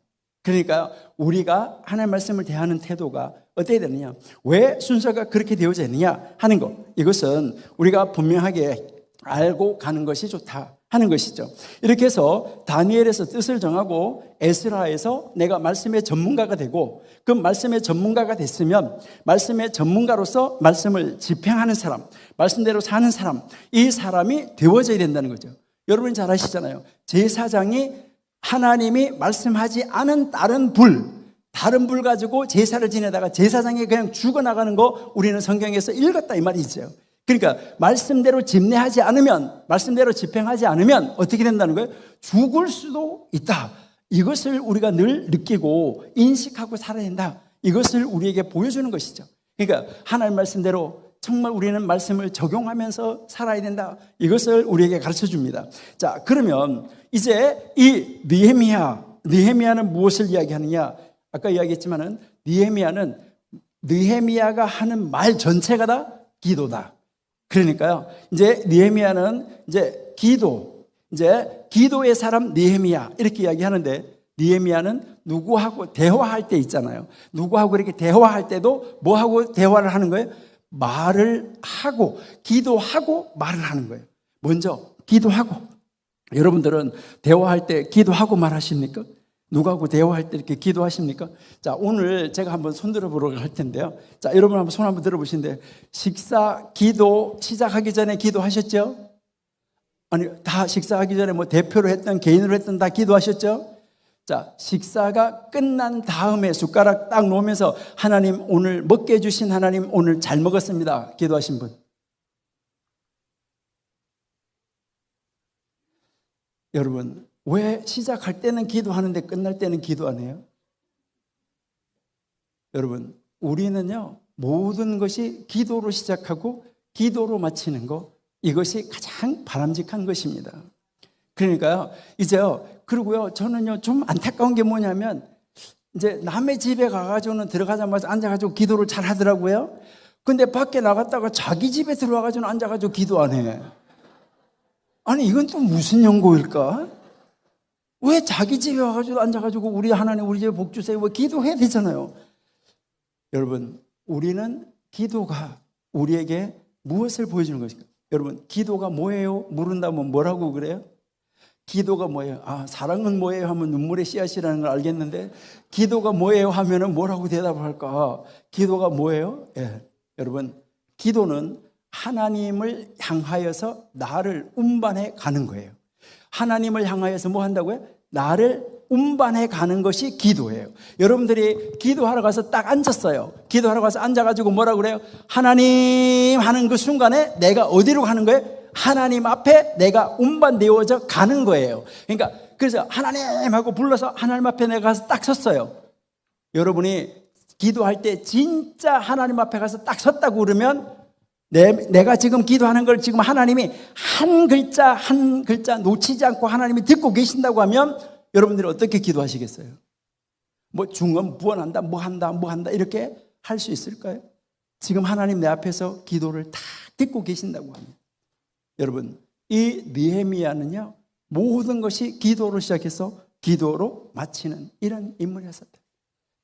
그러니까 우리가 하나님 말씀을 대하는 태도가 어떻게 되느냐, 왜 순서가 그렇게 되어져 있느냐 하는 것, 이것은 우리가 분명하게 알고 가는 것이 좋다 하는 것이죠. 이렇게 해서 다니엘에서 뜻을 정하고 에스라에서 내가 말씀의 전문가가 되고, 그 말씀의 전문가가 됐으면 말씀의 전문가로서 말씀을 집행하는 사람, 말씀대로 사는 사람, 이 사람이 되어져야 된다는 거죠. 여러분이 잘 아시잖아요. 제사장이 하나님이 말씀하지 않은 다른 불 가지고 제사를 지내다가 제사장이 그냥 죽어나가는 거 우리는 성경에서 읽었다 이 말이죠. 그러니까 말씀대로 집례하지 않으면, 말씀대로 집행하지 않으면 어떻게 된다는 거예요? 죽을 수도 있다. 이것을 우리가 늘 느끼고 인식하고 살아야 된다. 이것을 우리에게 보여주는 것이죠. 그러니까 하나님 말씀대로 정말 우리는 말씀을 적용하면서 살아야 된다. 이것을 우리에게 가르쳐 줍니다. 자, 그러면 이제 이 느헤미야는 무엇을 이야기하느냐? 아까 이야기했지만은 느헤미야가 하는 말 전체가 다 기도다. 그러니까요, 이제 느헤미야는 이제 기도의 사람 느헤미야 이렇게 이야기하는데, 느헤미야는 누구하고 대화할 때 있잖아요. 누구하고 이렇게 대화할 때도 뭐하고 대화를 하는 거예요? 말을 하고, 기도하고 말을 하는 거예요. 먼저 기도하고. 여러분들은 대화할 때 기도하고 말하십니까? 누구하고 대화할 때 이렇게 기도하십니까? 자, 오늘 제가 한번 손 들어보려고 할 텐데요. 자, 여러분 한번 손 한번 들어보시는데, 기도 시작하기 전에 기도하셨죠? 아니, 다 식사하기 전에 뭐 대표로 했던 개인으로 했던 다 기도하셨죠? 자, 식사가 끝난 다음에 숟가락 딱 놓으면서 하나님 오늘 먹게 해주신 하나님 오늘 잘 먹었습니다. 기도하신 분. 여러분, 왜 시작할 때는 기도하는데 끝날 때는 기도 안 해요? 여러분, 우리는요, 모든 것이 기도로 시작하고 기도로 마치는 거, 이것이 가장 바람직한 것입니다. 그러니까요, 이제요, 그리고요, 저는요, 좀 안타까운 게 뭐냐면, 이제 남의 집에 가가지고는 들어가자마자 앉아가지고 기도를 잘 하더라고요. 근데 밖에 나갔다가 자기 집에 들어와가지고는 앉아가지고 기도 안 해. 아니, 이건 또 무슨 연고일까? 왜 자기 집에 와가지고 앉아가지고 우리 하나님 우리 집에 복 주세요. 왜 기도해야 되잖아요. 여러분, 우리는 기도가 우리에게 무엇을 보여주는 것일까? 여러분, 기도가 뭐예요? 물은다면 뭐라고 그래요? 기도가 뭐예요? 아, 사랑은 뭐예요? 하면 눈물의 씨앗이라는 걸 알겠는데, 기도가 뭐예요? 하면은 뭐라고 대답을 할까? 기도가 뭐예요? 예, 여러분, 기도는 하나님을 향하여서 나를 운반해 가는 거예요. 하나님을 향하여서 뭐 한다고요? 나를 운반해 가는 것이 기도예요. 여러분들이 기도하러 가서 딱 앉았어요. 기도하러 가서 앉아가지고 뭐라고 그래요? 하나님 하는 그 순간에 내가 어디로 가는 거예요? 하나님 앞에 내가 운반되어져 가는 거예요. 그러니까 그래서 하나님 하고 불러서 하나님 앞에 내가 가서 딱 섰어요. 여러분이 기도할 때 진짜 하나님 앞에 가서 딱 섰다고 그러면 내가 지금 기도하는 걸 지금 하나님이 한 글자 한 글자 놓치지 않고 하나님이 듣고 계신다고 하면 여러분들이 어떻게 기도하시겠어요? 뭐 중언 부언한다, 뭐 한다 이렇게 할 수 있을까요? 지금 하나님 내 앞에서 기도를 다 듣고 계신다고 합니다. 여러분, 이 느헤미야는요, 모든 것이 기도로 시작해서 기도로 마치는 이런 인물이었었다.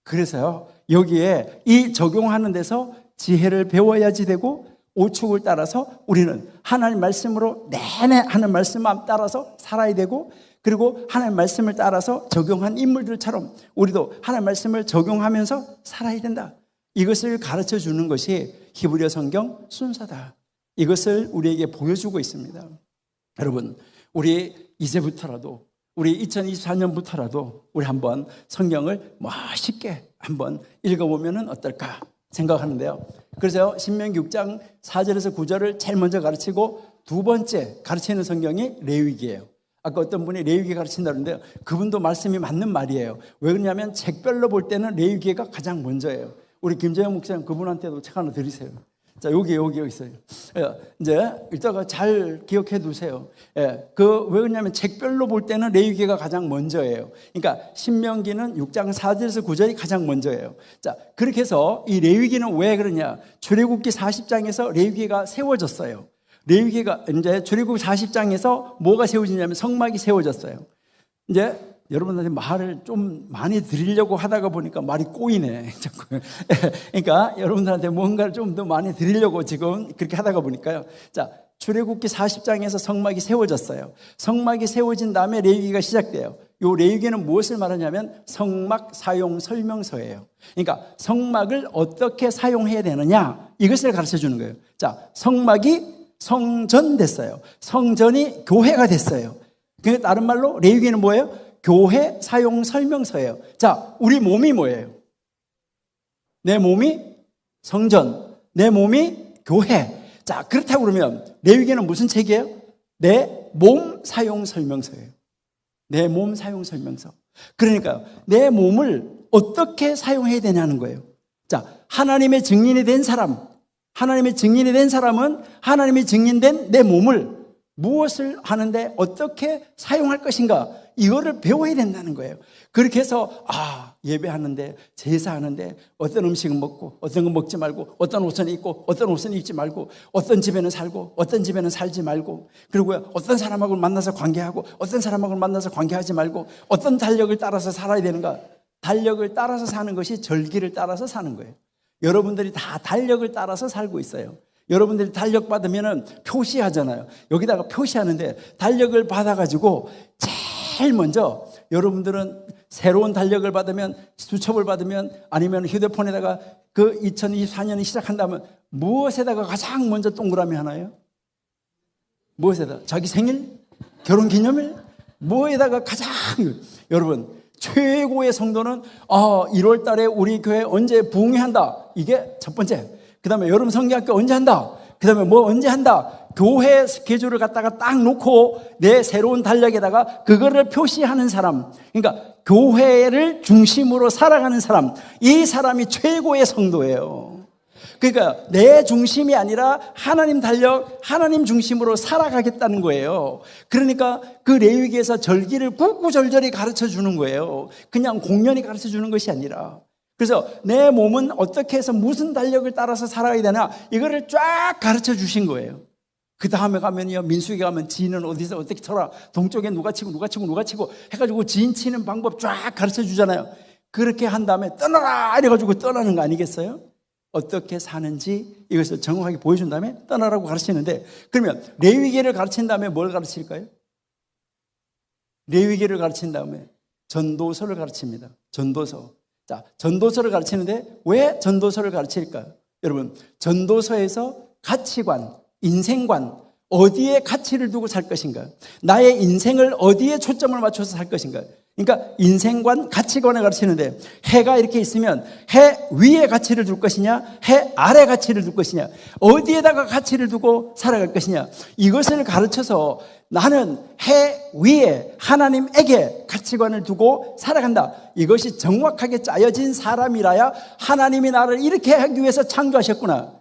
그래서요, 여기에 이 적용하는 데서 지혜를 배워야지 되고, 오축을 따라서 우리는 하나님 말씀으로 내내 하는 말씀만 따라서 살아야 되고, 그리고 하나님 말씀을 따라서 적용한 인물들처럼 우리도 하나님 말씀을 적용하면서 살아야 된다. 이것을 가르쳐 주는 것이 히브리어 성경 순서다. 이것을 우리에게 보여주고 있습니다. 여러분, 우리 이제부터라도, 우리 2024년부터라도 우리 한번 성경을 멋있게 한번 읽어보면 어떨까 생각하는데요. 그래서 신명기 6장 4절에서 9절을 제일 먼저 가르치고 두 번째 가르치는 성경이 레위기예요. 아까 어떤 분이 레위기 가르친다고 했는데요, 그분도 말씀이 맞는 말이에요. 왜 그러냐면 책별로 볼 때는 레위기가 가장 먼저예요. 우리 김재영 목사님 그분한테도 책 하나 드리세요. 자, 여기 있어요. 이제 이따가 잘 기억해 두세요. 왜 그러냐면 책별로 볼 때는 레위기가 가장 먼저예요. 그러니까 신명기는 6장 4절에서 9절이 가장 먼저예요. 자, 그렇게 해서 이 레위기는 왜 그러냐? 출애굽기 40장에서 레위기가 세워졌어요. 레위기가 이제 출애굽기 40장에서 뭐가 세워지냐면 성막이 세워졌어요. 이제 여러분들한테 말을 좀 많이 드리려고 하다가 보니까 말이 꼬이네. 자꾸. 그러니까 여러분들한테 뭔가를 좀 더 많이 드리려고 지금 그렇게 하다가 보니까요. 자, 출애굽기 40장에서 성막이 세워졌어요. 성막이 세워진 다음에 레위기가 시작돼요. 이 레위기는 무엇을 말하냐면 성막 사용 설명서예요. 그러니까 성막을 어떻게 사용해야 되느냐, 이것을 가르쳐 주는 거예요. 자, 성막이 성전 됐어요. 성전이 교회가 됐어요. 그러니까 다른 말로 레위기는 뭐예요? 교회 사용 설명서예요. 자, 우리 몸이 뭐예요? 내 몸이 성전, 내 몸이 교회. 자, 그렇다고 그러면 레위기는 무슨 책이에요? 내 몸 사용 설명서예요. 내 몸 사용 설명서. 그러니까 내 몸을 어떻게 사용해야 되냐는 거예요. 자, 하나님의 증인이 된 사람, 하나님의 증인이 된 사람은 하나님의 증인된 내 몸을 무엇을 하는데 어떻게 사용할 것인가, 이거를 배워야 된다는 거예요. 그렇게 해서 예배하는데, 제사하는데 어떤 음식은 먹고 어떤 건 먹지 말고, 어떤 옷은 입고 어떤 옷은 입지 말고, 어떤 집에는 살고 어떤 집에는 살지 말고, 그리고 어떤 사람하고 만나서 관계하고 어떤 사람하고 만나서 관계하지 말고, 어떤 달력을 따라서 살아야 되는가. 달력을 따라서 사는 것이 절기를 따라서 사는 거예요. 여러분들이 다 달력을 따라서 살고 있어요. 여러분들이 달력 받으면 표시하잖아요. 여기다가 표시하는데, 달력을 받아가지고 제일 먼저 여러분들은 새로운 달력을 받으면, 수첩을 받으면, 아니면 휴대폰에다가 그 2024년이 시작한다면 무엇에다가 가장 먼저 동그라미 하나요? 무엇에다? 자기 생일? 결혼 기념일? 뭐에다가 가장 여러분 최고의 성도는 1월 달에 우리 교회 언제 부흥회한다. 이게 첫 번째. 그 다음에 여름 성경학교 언제 한다. 그 다음에 뭐 언제 한다. 교회 스케줄을 갖다가 딱 놓고 내 새로운 달력에다가 그거를 표시하는 사람. 그러니까 교회를 중심으로 살아가는 사람. 이 사람이 최고의 성도예요. 그러니까 내 중심이 아니라 하나님 달력, 하나님 중심으로 살아가겠다는 거예요. 그러니까 그 레위기에서 절기를 구구절절히 가르쳐 주는 거예요. 그냥 공연히 가르쳐 주는 것이 아니라. 그래서 내 몸은 어떻게 해서 무슨 달력을 따라서 살아가야 되나 이거를 쫙 가르쳐 주신 거예요. 그 다음에 가면요, 민수기 가면 지인은 어디서 어떻게 쳐라, 동쪽에 누가 치고 해가지고 지인 치는 방법 쫙 가르쳐 주잖아요. 그렇게 한 다음에 떠나라 이래가지고 떠나는 거 아니겠어요? 어떻게 사는지 이것을 정확하게 보여준 다음에 떠나라고 가르치는데, 그러면 레위기를 가르친 다음에 뭘 가르칠까요? 레위기를 가르친 다음에 전도서를 가르칩니다. 전도서. 자, 전도서를 가르치는데 왜 전도서를 가르칠까요? 여러분, 전도서에서 가치관, 인생관, 어디에 가치를 두고 살 것인가? 나의 인생을 어디에 초점을 맞춰서 살 것인가? 그러니까 인생관, 가치관을 가르치는데 해가 이렇게 있으면 해 위에 가치를 둘 것이냐, 해 아래 가치를 둘 것이냐, 어디에다가 가치를 두고 살아갈 것이냐, 이것을 가르쳐서 나는 해 위에 하나님에게 가치관을 두고 살아간다. 이것이 정확하게 짜여진 사람이라야 하나님이 나를 이렇게 하기 위해서 창조하셨구나.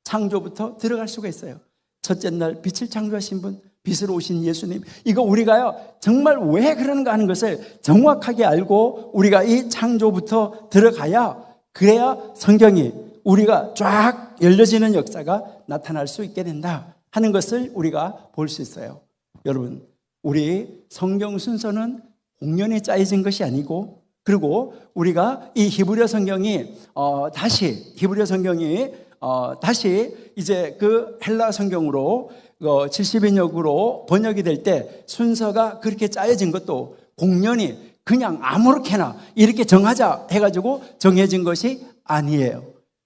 창조부터 들어갈 수가 있어요. 첫째 날 빛을 창조하신 분, 빛으로 오신 예수님, 이거 우리가요 정말 왜 그러는가 하는 것을 정확하게 알고 우리가 이 창조부터 들어가야, 그래야 성경이 우리가 쫙 열려지는 역사가 나타날 수 있게 된다 하는 것을 우리가 볼 수 있어요. 여러분, 우리 성경 순서는 공연히 짜여진 것이 아니고, 그리고 우리가 이 히브리어 성경이 다시 이제 그 헬라 성경으로 70인역으로 번역이 될 때 순서가 그렇게 짜여진 것도 공연히 그냥 아무렇게나 이렇게 정하자 해가지고 정해진 것이 아니에요.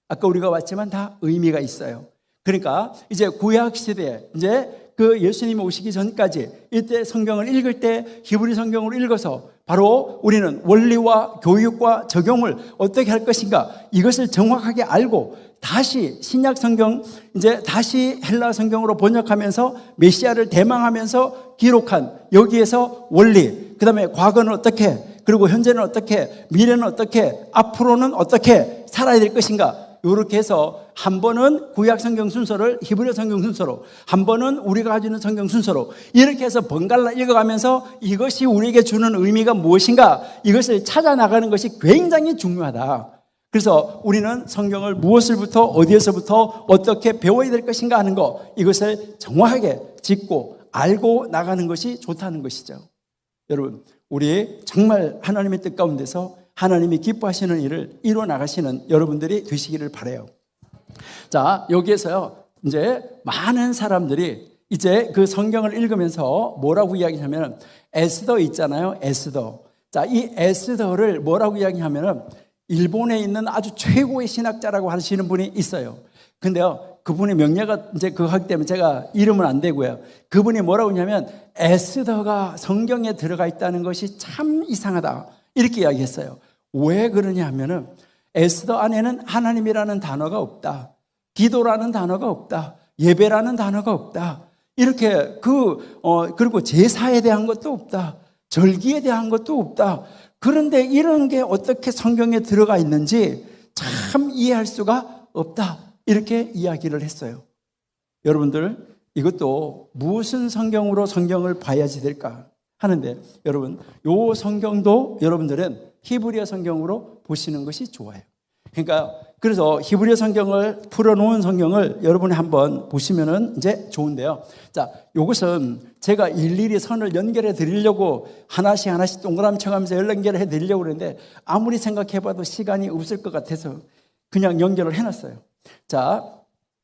아까 우리가 봤지만 다 의미가 있어요. 그러니까 이제 구약 시대에 이제 그 예수님이 오시기 전까지 이때 성경을 읽을 때 히브리 성경으로 읽어서 바로 우리는 원리와 교육과 적용을 어떻게 할 것인가, 이것을 정확하게 알고 다시 신약 성경 이제 다시 헬라 성경으로 번역하면서 메시아를 대망하면서 기록한 여기에서 원리, 그 다음에 과거는 어떻게, 그리고 현재는 어떻게, 미래는 어떻게, 앞으로는 어떻게 살아야 될 것인가, 이렇게 해서 한 번은 구약 성경 순서를 히브리 성경 순서로, 한 번은 우리가 가지고 있는 성경 순서로 이렇게 해서 번갈아 읽어가면서 이것이 우리에게 주는 의미가 무엇인가, 이것을 찾아 나가는 것이 굉장히 중요하다. 그래서 우리는 성경을 무엇을부터 어디에서부터 어떻게 배워야 될 것인가 하는 거, 이것을 정확하게 짚고 알고 나가는 것이 좋다는 것이죠. 여러분, 우리 정말 하나님의 뜻 가운데서 하나님이 기뻐하시는 일을 이루어 나가시는 여러분들이 되시기를 바라요. 자, 여기에서요 이제 많은 사람들이 이제 그 성경을 읽으면서 뭐라고 이야기하면, 에스더 있잖아요, 에스더. 자, 이 에스더를 뭐라고 이야기하면은 일본에 있는 아주 최고의 신학자라고 하시는 분이 있어요. 근데요, 그분의 명예가 이제 그거 하기 때문에 제가 이름은 안 되고요. 그분이 뭐라고 하냐면, 에스더가 성경에 들어가 있다는 것이 참 이상하다, 이렇게 이야기했어요. 왜 그러냐 하면은 에스더 안에는 하나님이라는 단어가 없다, 기도라는 단어가 없다, 예배라는 단어가 없다, 이렇게 그리고 제사에 대한 것도 없다, 절기에 대한 것도 없다. 그런데 이런 게 어떻게 성경에 들어가 있는지 참 이해할 수가 없다, 이렇게 이야기를 했어요. 여러분들, 이것도 무슨 성경으로 성경을 봐야지 될까 하는데, 여러분, 요 성경도 여러분들은 히브리어 성경으로 보시는 것이 좋아요. 그러니까 그래서 히브리어 성경을 풀어놓은 성경을 여러분이 한번 보시면은 이제 좋은데요. 자, 요것은 제가 일일이 선을 연결해 드리려고 하나씩 동그라미 쳐가면서 연결해 드리려고 그러는데 아무리 생각해봐도 시간이 없을 것 같아서 그냥 연결을 해놨어요. 자,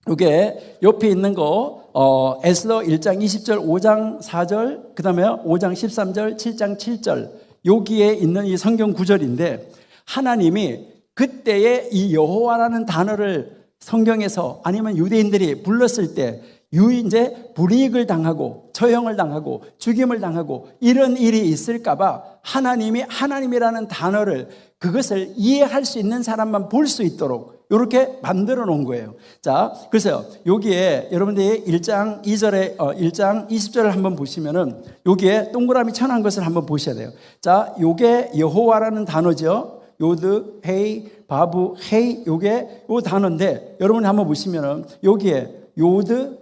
이게 옆에 있는 거 에스더 1장 20절, 5장 4절, 그 다음에 5장 13절, 7장 7절, 여기에 있는 이 성경 구절인데, 하나님이 그때의 이 여호와라는 단어를 성경에서 아니면 유대인들이 불렀을 때 이제 불이익을 당하고 처형을 당하고 죽임을 당하고 이런 일이 있을까봐 하나님이 하나님이라는 단어를 그것을 이해할 수 있는 사람만 볼 수 있도록 이렇게 만들어 놓은 거예요. 자, 그래서 여기에 여러분들이 1장 2절에 1장 20절을 한번 보시면은 여기에 동그라미 쳐놓은 것을 한번 보셔야 돼요. 자, 요게 여호와라는 단어죠. 요드, 헤이, 바브, 헤이, 요게 요 단어인데 여러분이 한번 보시면은 여기에 요드,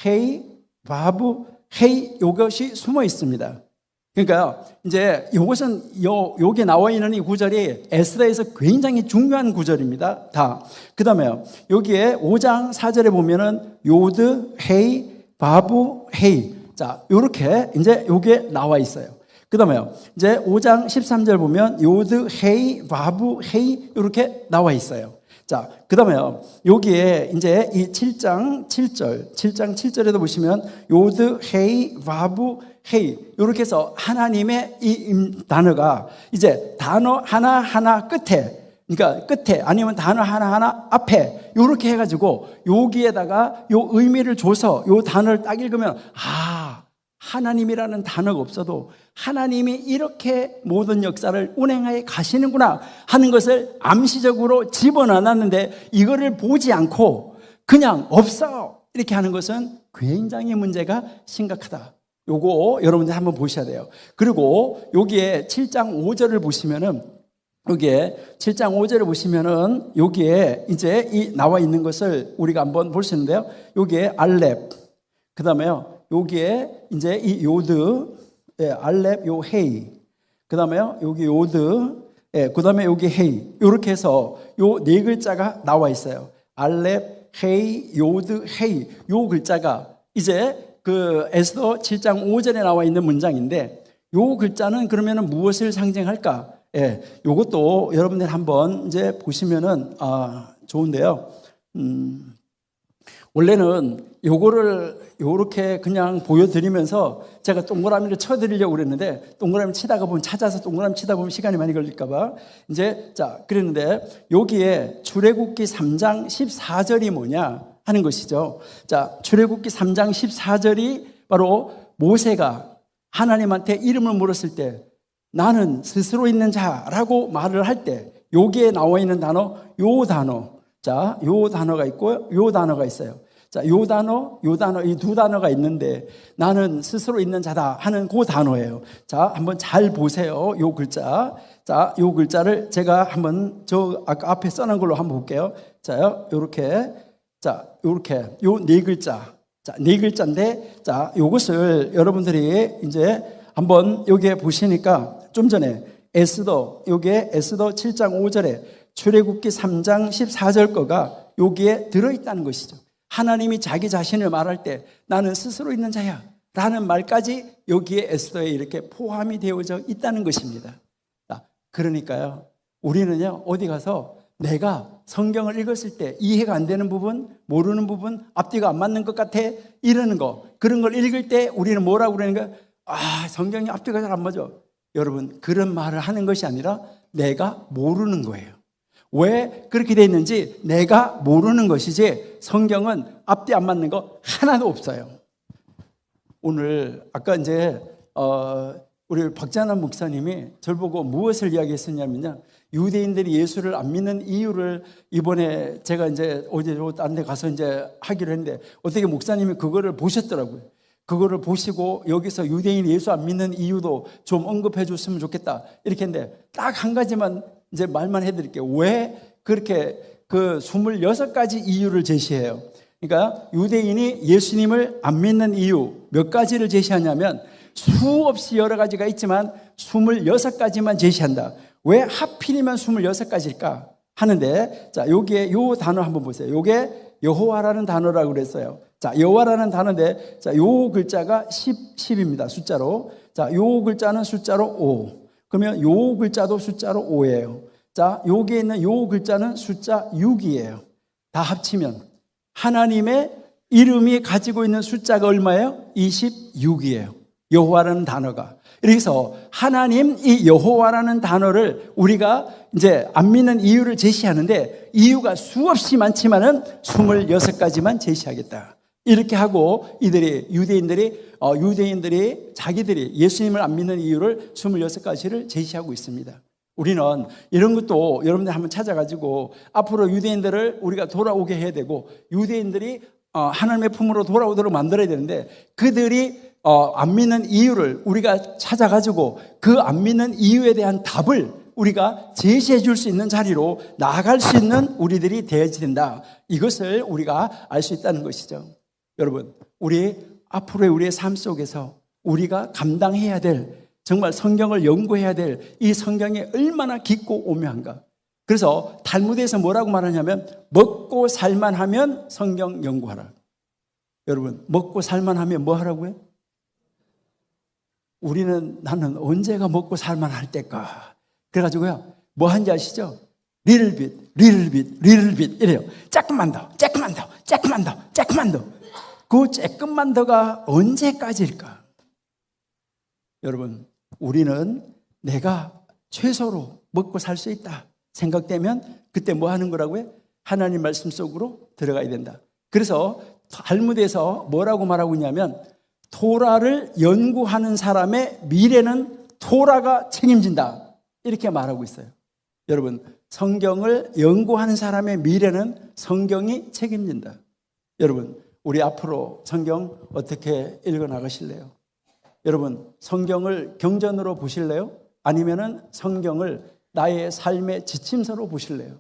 헤이, 바브, 헤이 요것이 숨어 있습니다. 그러니까 이제 이것은 여기 나와 있는 이 구절이 에스더에서 굉장히 중요한 구절입니다. 다. 그다음에 여기에 5장 4절에 보면은 요드, 헤이, 바브, 헤이. 자, 요렇게 이제 여기에 나와 있어요. 그다음에 이제 5장 13절 보면 요드, 헤이, 바브, 헤이 이렇게 나와 있어요. 자, 그다음에요. 여기에 이제 이 7장 7절에도 보시면 요드, 헤이, 바브, 헤이 이렇게 해서 하나님의 이 단어가 이제 단어 하나하나 그러니까 끝에 아니면 단어 하나하나 앞에 이렇게 해가지고 여기에다가 요 의미를 줘서 요 단어를 딱 읽으면 하나님이라는 단어가 없어도 하나님이 이렇게 모든 역사를 운행하여 가시는구나 하는 것을 암시적으로 집어넣었는데 이거를 보지 않고 그냥 없어 이렇게 하는 것은 굉장히 문제가 심각하다. 요거 여러분들 한번 보셔야 돼요. 그리고 여기에 7장 5절을 보시면은 여기에 7장 5절을 보시면은 여기에 이제 이 나와 있는 것을 우리가 한번 볼 수 있는데요. 여기에 알렙, 그 다음에요. 여기에 이제 이 요드, 알렙, 요 헤이, 그 다음에요. 여기 요드, 그 다음에 여기 헤이. 이렇게 해서 요 네 글자가 나와 있어요. 알렙, 헤이, 요드, 헤이. 요 글자가 이제 그 에스더 7장 5절에 나와 있는 문장인데 요 글자는 그러면은 무엇을 상징할까? 요것도 여러분들 한번 이제 보시면은 좋은데요. 원래는 요거를 요렇게 그냥 보여드리면서 제가 동그라미를 쳐드리려고 그랬는데 동그라미 치다가 보면 찾아서 동그라미 치다 보면 시간이 많이 걸릴까봐 이제 자 그랬는데 여기에 출애굽기 3장 14절이 뭐냐 하는 것이죠. 자, 출애굽기 3장 14절이 바로 모세가 하나님한테 이름을 물었을 때 나는 스스로 있는 자라고 말을 할 때 여기에 나와 있는 단어, 요 단어. 자, 요 단어가 있고요. 요 단어가 있어요. 자, 요 단어, 이 두 단어가 있는데 나는 스스로 있는 자다 하는 그 단어예요. 자, 한번 잘 보세요. 요 글자. 자, 요 글자를 제가 한번 저 아까 앞에 써놓은 걸로 한번 볼게요. 자, 요렇게. 자, 요렇게 요 네 글자. 자, 네 글자인데 자, 요것을 여러분들이 이제 한번 여기에 보시니까 좀 전에 여기에 에스더 7장 5절에 출애굽기 3장 14절 거가 여기에 들어있다는 것이죠. 하나님이 자기 자신을 말할 때 나는 스스로 있는 자야 라는 말까지 여기에 에스더에 이렇게 포함이 되어져 있다는 것입니다. 그러니까요 우리는요 어디 가서 내가 성경을 읽었을 때 이해가 안 되는 부분, 모르는 부분, 앞뒤가 안 맞는 것 같아 이러는 거 그런 걸 읽을 때 우리는 뭐라고 그러는가? 성경이 앞뒤가 잘 안 맞아. 여러분 그런 말을 하는 것이 아니라 내가 모르는 거예요. 왜 그렇게 돼 있는지 내가 모르는 것이지 성경은 앞뒤 안 맞는 거 하나도 없어요. 오늘 아까 이제 우리 박찬환 목사님이 저를 보고 무엇을 이야기했었냐면요. 유대인들이 예수를 안 믿는 이유를 이번에 제가 이제 어제 다른 데 가서 이제 하기로 했는데 어떻게 목사님이 그거를 보셨더라고요. 그거를 보시고 여기서 유대인이 예수 안 믿는 이유도 좀 언급해 줬으면 좋겠다. 이렇게 했는데 딱 한 가지만 이제 말만 해드릴게요. 왜 그렇게 그 26가지 이유를 제시해요. 그러니까 유대인이 예수님을 안 믿는 이유 몇 가지를 제시하냐면 수없이 여러 가지가 있지만 26가지만 제시한다. 왜 하필이면 26가지일까 하는데 자 여기에 요 단어 한번 보세요. 요게 여호와라는 단어라고 그랬어요. 자 여호와라는 단어인데 자 요 글자가 10입니다. 숫자로. 자 요 글자는 숫자로 5. 그러면 요 글자도 숫자로 5예요. 자 여기에 있는 요 글자는 숫자 6이에요. 다 합치면 하나님의 이름이 가지고 있는 숫자가 얼마예요? 26이에요. 여호와라는 단어가. 그래서 하나님 이 여호와라는 단어를 우리가 이제 안 믿는 이유를 제시하는데 이유가 수없이 많지만은 26가지만 제시하겠다. 이렇게 하고 유대인들이 자기들이 예수님을 안 믿는 이유를 26가지를 제시하고 있습니다. 우리는 이런 것도 여러분들 한번 찾아가지고 앞으로 유대인들을 우리가 돌아오게 해야 되고 유대인들이 하나님의 품으로 돌아오도록 만들어야 되는데 그들이 안 믿는 이유를 우리가 찾아가지고 그 안 믿는 이유에 대한 답을 우리가 제시해 줄 수 있는 자리로 나아갈 수 있는 우리들이 되어야 된다. 이것을 우리가 알 수 있다는 것이죠. 여러분, 앞으로의 우리의 삶 속에서 우리가 감당해야 될 정말 성경을 연구해야 될 이 성경이 얼마나 깊고 오묘한가. 그래서 탈무드에서 뭐라고 말하냐면 먹고 살만 하면 성경 연구하라. 여러분, 먹고 살만 하면 뭐 하라고요? 나는 언제가 먹고 살만 할 때까. 그래가지고요, 뭐 한지 아시죠? little bit 이래요. 조금만 더. 그 조금만 더가 언제까지일까? 여러분, 우리는 내가 최소로 먹고 살 수 있다 생각되면 그때 뭐 하는 거라고요? 하나님 말씀 속으로 들어가야 된다. 그래서 탈무드에서 뭐라고 말하고 있냐면 토라를 연구하는 사람의 미래는 토라가 책임진다. 이렇게 말하고 있어요. 여러분, 성경을 연구하는 사람의 미래는 성경이 책임진다. 여러분, 우리 앞으로 성경 어떻게 읽어나가실래요? 여러분, 성경을 경전으로 보실래요? 아니면은 성경을 나의 삶의 지침서로 보실래요?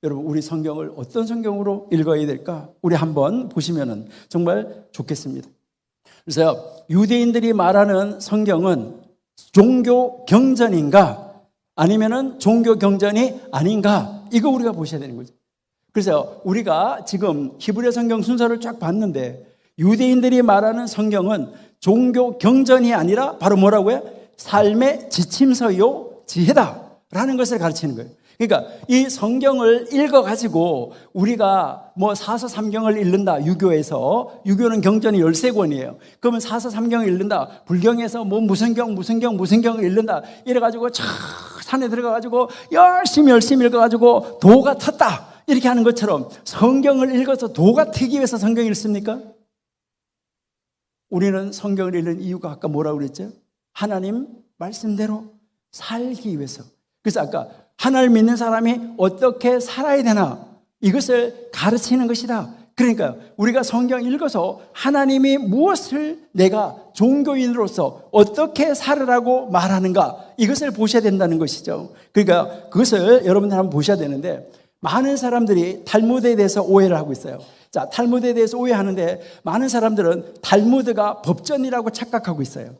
여러분, 우리 성경을 어떤 성경으로 읽어야 될까? 우리 한번 보시면은 정말 좋겠습니다. 그래서 유대인들이 말하는 성경은 종교 경전인가? 아니면은 종교 경전이 아닌가? 이거 우리가 보셔야 되는 거죠. 그래서 우리가 지금 히브리 성경 순서를 쫙 봤는데 유대인들이 말하는 성경은 종교 경전이 아니라 바로 뭐라고요? 삶의 지침서요 지혜다라는 것을 가르치는 거예요. 그러니까 이 성경을 읽어가지고 우리가 뭐 사서삼경을 읽는다. 유교는 경전이 13권이에요. 그러면 사서삼경을 읽는다. 불경에서 뭐 무슨 경을 읽는다. 이래가지고 차 산에 들어가가지고 열심히 읽어가지고 도가 텄다. 이렇게 하는 것처럼 성경을 읽어서 도가 트기 위해서 성경을 읽습니까? 우리는 성경을 읽는 이유가 아까 뭐라고 그랬죠? 하나님 말씀대로 살기 위해서. 그래서 아까 하나님을 믿는 사람이 어떻게 살아야 되나 이것을 가르치는 것이다. 그러니까 우리가 성경 읽어서 하나님이 무엇을 내가 종교인으로서 어떻게 살으라고 말하는가 이것을 보셔야 된다는 것이죠. 그러니까 그것을 여러분들 한번 보셔야 되는데 많은 사람들이 탈무드에 대해서 오해를 하고 있어요. 자, 탈무드에 대해서 오해하는데 많은 사람들은 탈무드가 법전이라고 착각하고 있어요.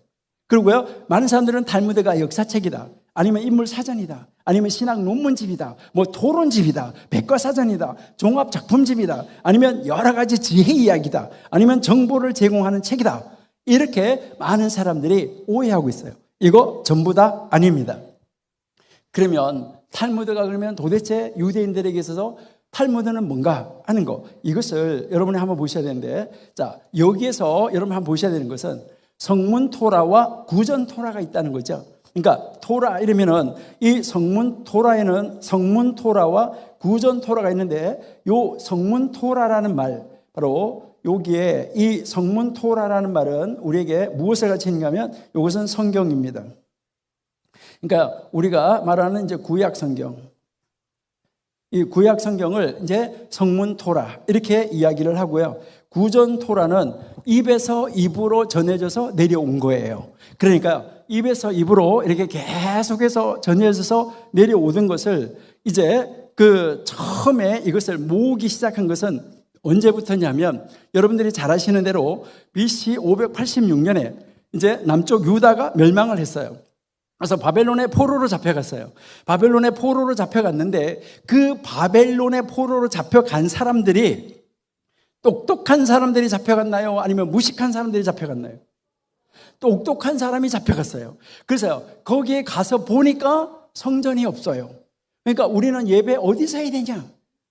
그리고요, 많은 사람들은 탈무드가 역사책이다. 아니면 인물사전이다. 아니면 신학 논문집이다. 뭐 토론집이다. 백과사전이다. 종합작품집이다. 아니면 여러 가지 지혜 이야기다. 아니면 정보를 제공하는 책이다. 이렇게 많은 사람들이 오해하고 있어요. 이거 전부 다 아닙니다. 그러면 탈무드가 그러면 도대체 유대인들에게 있어서 탈무드는 뭔가 하는 거 이것을 여러분이 한번 보셔야 되는데 자 여기에서 여러분 한번 보셔야 되는 것은 성문 토라와 구전 토라가 있다는 거죠. 그러니까 토라 이러면은 이 성문 토라에는 성문 토라와 구전 토라가 있는데 요 성문 토라라는 말 바로 여기에 이 성문 토라라는 말은 우리에게 무엇을 가르치는가 하면 이것은 성경입니다. 그러니까 우리가 말하는 이제 구약 성경, 이 구약 성경을 이제 성문 토라 이렇게 이야기를 하고요. 구전 토라는 입에서 입으로 전해져서 내려온 거예요. 그러니까 입에서 입으로 이렇게 계속해서 전해져서 내려오던 것을 이제 그 처음에 이것을 모으기 시작한 것은 언제부터냐면 여러분들이 잘 아시는 대로 BC 586년에 이제 남쪽 유다가 멸망을 했어요. 그래서 바벨론의 포로로 잡혀갔어요. 바벨론의 포로로 잡혀갔는데 그 바벨론의 포로로 잡혀간 사람들이 똑똑한 사람들이 잡혀갔나요? 아니면 무식한 사람들이 잡혀갔나요? 똑똑한 사람이 잡혀갔어요. 그래서 거기에 가서 보니까 성전이 없어요. 그러니까 우리는 예배 어디서 해야 되냐?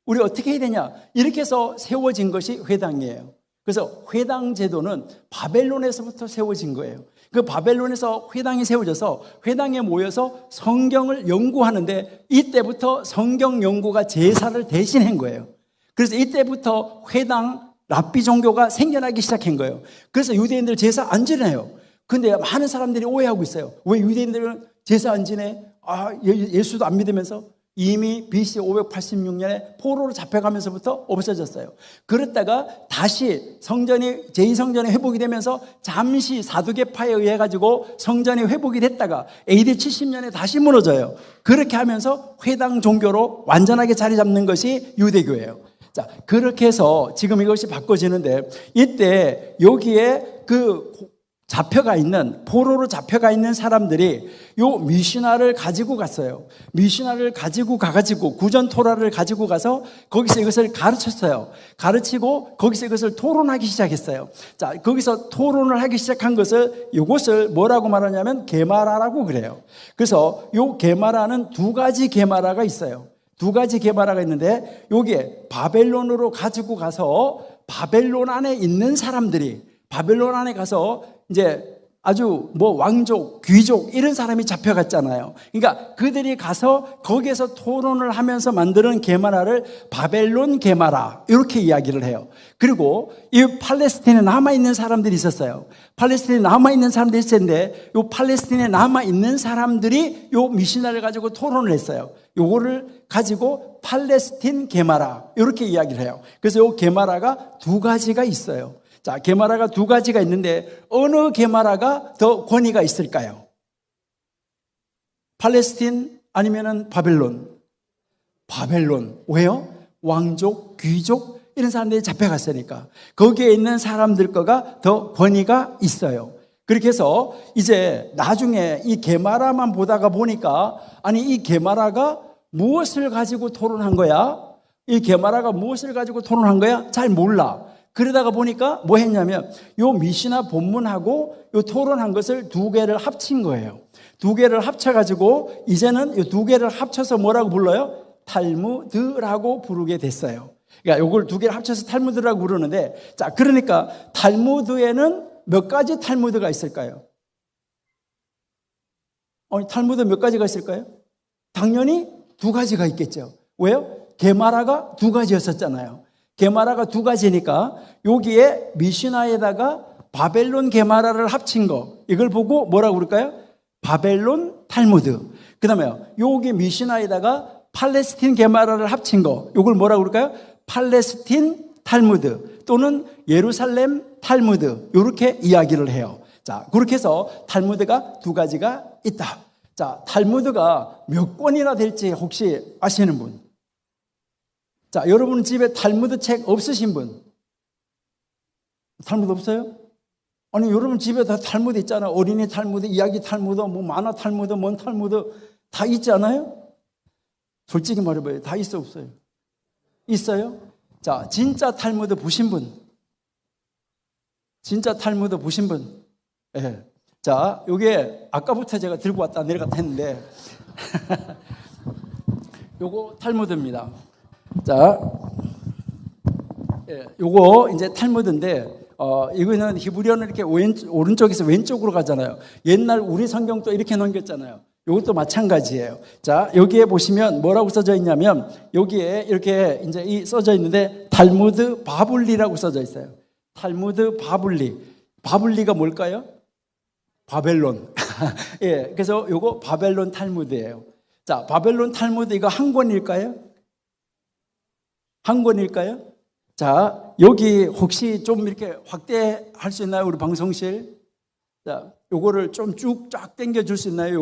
우리 어떻게 해야 되냐? 이렇게 해서 세워진 것이 회당이에요. 그래서 회당 제도는 바벨론에서부터 세워진 거예요. 그 바벨론에서 회당이 세워져서 회당에 모여서 성경을 연구하는데 이때부터 성경 연구가 제사를 대신한 거예요. 그래서 이때부터 회당 랍비 종교가 생겨나기 시작한 거예요. 그래서 유대인들 제사 안 지내요. 근데 많은 사람들이 오해하고 있어요. 왜 유대인들은 제사 안 지내? 예수도 안 믿으면서 이미 BC 586년에 포로로 잡혀가면서부터 없어졌어요. 그랬다가 다시 성전이 제2성전이 회복이 되면서 잠시 사두개파에 의해 가지고 성전이 회복이 됐다가 AD 70년에 다시 무너져요. 그렇게 하면서 회당 종교로 완전하게 자리 잡는 것이 유대교예요. 자, 그렇게 해서 지금 이것이 바꿔지는데, 이때 여기에 잡혀가 있는, 포로로 잡혀가 있는 사람들이 요 미시나를 가지고 갔어요. 미시나를 가지고 가가지고 구전 토라를 가지고 가서 거기서 이것을 가르쳤어요. 가르치고 거기서 이것을 토론하기 시작했어요. 자, 거기서 토론을 하기 시작한 것을, 이것을 뭐라고 말하냐면 게마라라고 그래요. 그래서 요 게마라는 두 가지 게마라가 있어요. 두 가지 게마라가 있는데, 여기에 바벨론으로 가지고 가서 바벨론 안에 있는 사람들이, 바벨론 안에 가서 이제 아주 왕족, 귀족 이런 사람이 잡혀갔잖아요. 그러니까 그들이 가서 거기에서 토론을 하면서 만드는 게마라를 바벨론 게마라 이렇게 이야기를 해요. 그리고 이 팔레스틴에 남아있는 사람들이 있었어요. 팔레스틴에 남아있는 사람들이 있었는데, 이 팔레스틴에 남아있는 사람들이 이 미시나를 가지고 토론을 했어요. 요거를 가지고 팔레스틴 게마라 이렇게 이야기를 해요. 그래서 이 게마라가 두 가지가 있어요. 자, 게마라가 두 가지가 있는데 어느 게마라가 더 권위가 있을까요? 팔레스틴 아니면은 바벨론? 바벨론. 왜요? 왕족, 귀족 이런 사람들이 잡혀갔으니까 거기에 있는 사람들 거가 더 권위가 있어요. 그렇게 해서 이제 나중에 이 게마라만 보다가 보니까, 아니 이 게마라가 무엇을 가지고 토론한 거야? 이 게마라가 무엇을 가지고 토론한 거야? 잘 몰라. 그러다가 보니까 뭐 했냐면 요 미시나 본문하고 요 토론한 것을 두 개를 합친 거예요. 두 개를 합쳐가지고 이제는 이 두 개를 합쳐서 뭐라고 불러요? 탈무드라고 부르게 됐어요. 그러니까 요걸 두 개를 합쳐서 탈무드라고 부르는데, 자, 그러니까 탈무드에는 몇 가지 탈무드가 있을까요? 탈무드 몇 가지가 있을까요? 당연히 두 가지가 있겠죠. 왜요? 게마라가 두 가지였었잖아요. 게마라가 두 가지니까 여기에 미시나에다가 바벨론 게마라를 합친 거, 이걸 보고 뭐라고 그럴까요? 바벨론 탈무드. 그 다음에 여기 미시나에다가 팔레스틴 게마라를 합친 거, 이걸 뭐라고 그럴까요? 팔레스틴 탈무드 또는 예루살렘 탈무드, 이렇게 이야기를 해요. 자, 그렇게 해서 탈무드가 두 가지가 있다. 자, 탈무드가 몇 권이나 될지 혹시 아시는 분? 자, 여러분 집에 탈무드 책 없으신 분? 탈무드 없어요? 아니, 여러분 집에 다 탈무드 있잖아요. 어린이 탈무드, 이야기 탈무드, 만화 탈무드, 뭔 탈무드 다 있지 않아요? 솔직히 말해봐요. 다 있어 없어요? 있어요? 자, 진짜 탈무드 보신 분? 진짜 탈무드 보신 분? 예. 자, 요게 아까부터 제가 들고 왔다 내려갔다 했는데 요거 탈무드입니다. 자, 예, 요거 이제 탈무드인데, 이거는 히브리어는 이렇게 오른쪽에서 왼쪽으로 가잖아요. 옛날 우리 성경도 이렇게 넘겼잖아요. 이것도 마찬가지예요. 자, 여기에 보시면 뭐라고 써져 있냐면, 여기에 이렇게 이제 써져 있는데, 탈무드 바블리라고 써져 있어요. 탈무드 바블리. 바블리가 뭘까요? 바벨론. 예, 그래서 요거 바벨론 탈무드예요. 자, 바벨론 탈무드 이거 한 권일까요? 한 권일까요? 자, 여기 혹시 좀 이렇게 확대할 수 있나요? 우리 방송실. 자, 요거를 좀 쭉 쫙 당겨 줄 수 있나요?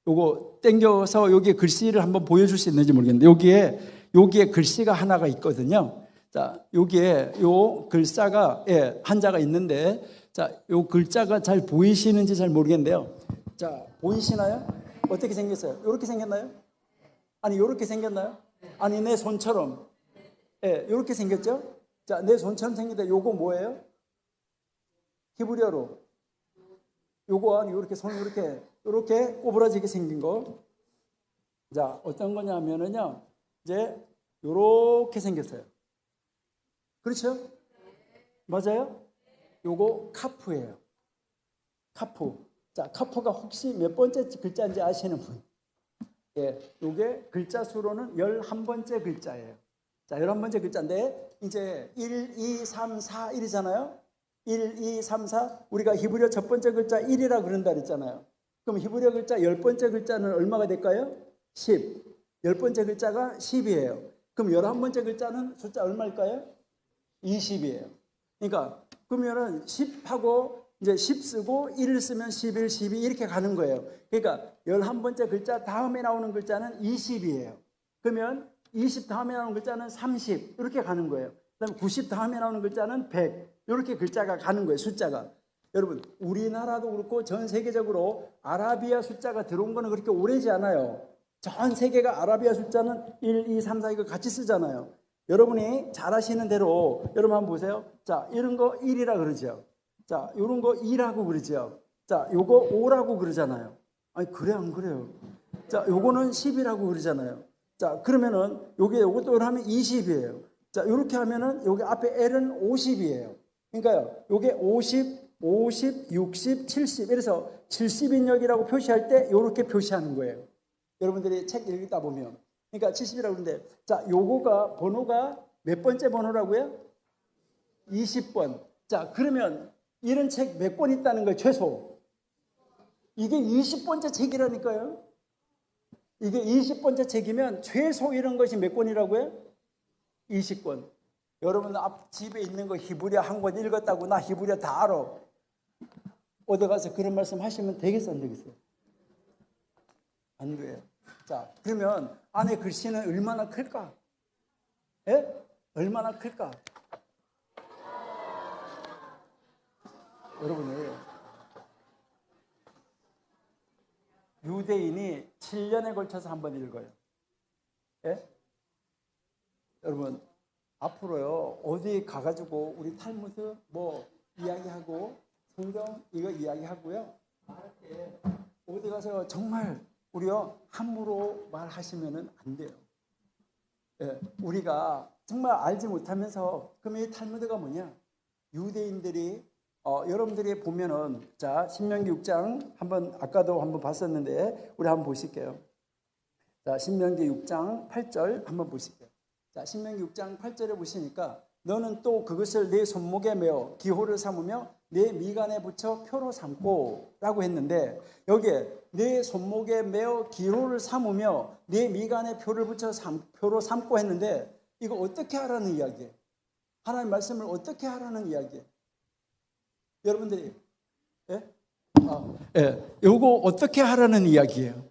요거 당겨서 여기에 글씨를 한번 보여줄 수 있는지 모르겠는데, 여기에 글씨가 하나가 있거든요. 자, 여기에 요 글자가, 예, 한자가 있는데, 자, 요 글자가 잘 보이시는지 잘 모르겠는데요. 자, 보이시나요? 어떻게 생겼어요? 이렇게 생겼나요? 아니, 이렇게 생겼나요? 아니, 내 손처럼. 예, 이렇게 생겼죠? 자, 내 손처럼 생긴데 요거 뭐예요? 히브리어로. 요거 아니, 이렇게 손 이렇게 꼬부라지게 생긴 거. 자, 어떤 거냐면은요, 이제 요렇게 생겼어요. 그렇죠? 맞아요? 요거 카프예요. 카프. 자, 카프가 혹시 몇 번째 글자인지 아시는 분? 예, 요게 글자 수로는 11번째 글자예요. 자, 11번째 글자인데 이제 1, 2, 3, 4, 1이잖아요. 1, 2, 3, 4. 우리가 히브리어 첫 번째 글자 1이라 그런다 그랬잖아요. 그럼 히브리어 글자 10번째 글자는 얼마가 될까요? 10. 10번째 글자가 10이에요. 그럼 11번째 글자는 숫자 얼마일까요? 20이에요. 그러니까 그러면은 10하고 이제 10 쓰고 1을 쓰면 11, 12 이렇게 가는 거예요. 그러니까 11번째 글자 다음에 나오는 글자는 20이에요. 그러면 20 다음에 나오는 글자는 30 이렇게 가는 거예요. 그다음에 90 다음에 나오는 글자는 100 이렇게 글자가 가는 거예요. 숫자가. 여러분 우리나라도 그렇고 전 세계적으로 아라비아 숫자가 들어온 거는 그렇게 오래지 않아요. 전 세계가 아라비아 숫자는 1, 2, 3, 4 이거 같이 쓰잖아요. 여러분이 잘 아시는 대로 여러분 한번 보세요. 자, 이런 거 1이라 그러죠. 자, 이런 거 2라고 그러죠. 자, 요거 5라고 그러잖아요. 아니 그래 안 그래요? 자, 요거는 10이라고 그러잖아요. 자, 그러면은 요것도 하면 20이에요. 자, 이렇게 하면은 여기 앞에 L은 50이에요. 그러니까요. 요게 50, 60, 70 이래서 70인역이라고 표시할 때 이렇게 표시하는 거예요. 여러분들이 책 읽다 보면. 그러니까 70이라고 그러는데 자, 요거가 번호가 몇 번째 번호라고요? 20번. 자, 그러면 이런 책 몇 권 있다는 거예요, 최소. 이게 20번째 책이라니까요. 이게 20번째 책이면 최소 이런 것이 몇 권이라고요? 20권. 여러분 앞 집에 있는 거 히브리어 한 권 읽었다고 나 히브리어 다 알아. 어디 가서 그런 말씀 하시면 되겠어 안 되겠어요? 안 돼요. 자, 그러면 안에 글씨는 얼마나 클까? 예? 얼마나 클까? 여러분이 유대인이 7년에 걸쳐서 한 번 읽어요. 예? 여러분 앞으로요 어디 가가지고 우리 탈무드 뭐 이야기하고 성경 이거 이야기하고요 말할 때 어디 가서 정말 우리요 함부로 말하시면은 안 돼요. 예, 우리가 정말 알지 못하면서 그럼 이 탈무드가 뭐냐? 유대인들이 여러분들이 보면은 자 신명기 6장 한번 아까도 한번 봤었는데 우리 한번 보실게요. 자 신명기 6장 8절 한번 보실게요. 자 신명기 6장 8절에 보시니까 너는 또 그것을 내 손목에 메어 기호를 삼으며 내 미간에 붙여 표로 삼고라고 했는데 여기에 내 손목에 메어 기호를 삼으며 내 미간에 표를 붙여 표로 삼고 했는데 이거 어떻게 하라는 이야기예요? 하나님의 말씀을 어떻게 하라는 이야기예요? 여러분들이 예? 요거 어떻게 하라는 이야기예요?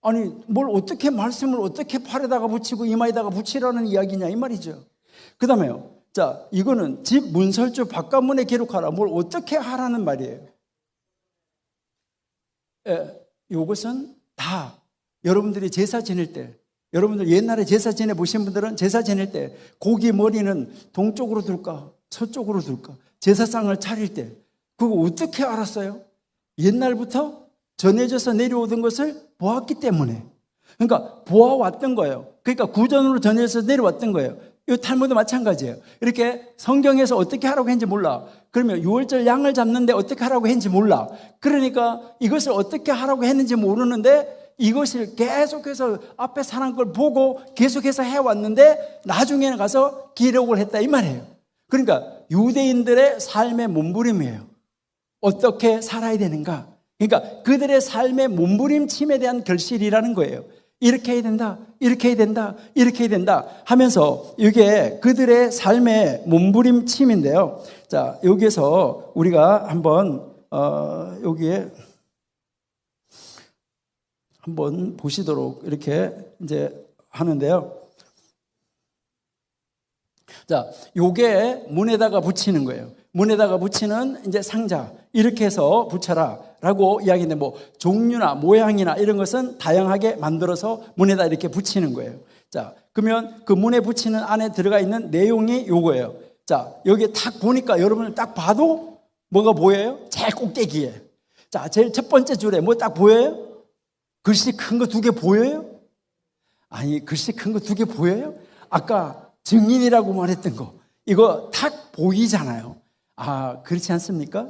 아니 뭘 어떻게 말씀을 어떻게 팔에다가 붙이고 이마에다가 붙이라는 이야기냐 이 말이죠. 그 다음에요. 자 이거는 집 문설주 바깥문에 기록하라. 뭘 어떻게 하라는 말이에요. 요것은 다 여러분들이 제사 지낼 때 여러분들 옛날에 제사 지내 보신 분들은 제사 지낼 때 고기 머리는 동쪽으로 둘까 서쪽으로 둘까 제사상을 차릴 때 그거 어떻게 알았어요? 옛날부터 전해져서 내려오던 것을 보았기 때문에 그러니까 보아왔던 거예요. 그러니까 구전으로 전해져서 내려왔던 거예요. 이 탈무드 마찬가지예요. 이렇게 성경에서 어떻게 하라고 했는지 몰라. 그러면 6월절 양을 잡는데 어떻게 하라고 했는지 몰라. 그러니까 이것을 어떻게 하라고 했는지 모르는데 이것을 계속해서 앞에 사는 걸 보고 계속해서 해왔는데 나중에는 가서 기록을 했다 이 말이에요. 그러니까 유대인들의 삶의 몸부림이에요. 어떻게 살아야 되는가. 그러니까 그들의 삶의 몸부림침에 대한 결실이라는 거예요. 이렇게 해야 된다, 이렇게 해야 된다, 이렇게 해야 된다 하면서 이게 그들의 삶의 몸부림침인데요. 자, 여기에서 우리가 한번 여기에 한번 보시도록 이렇게 이제 하는데요. 자, 요게 문에다가 붙이는 거예요. 문에다가 붙이는 이제 상자 이렇게 해서 붙여라라고 이야기인데 뭐 종류나 모양이나 이런 것은 다양하게 만들어서 문에다 이렇게 붙이는 거예요. 자, 그러면 그 문에 붙이는 안에 들어가 있는 내용이 요거예요. 자, 여기 딱 보니까 여러분을 딱 봐도 뭐가 보여요? 제일 꼭대기에. 자, 제일 첫 번째 줄에 뭐 딱 보여요? 글씨 큰 거 2개 보여요? 아니, 글씨 큰 거 2개 보여요? 아까 증인이라고 말했던 거 이거 딱 보이잖아요. 아, 그렇지 않습니까?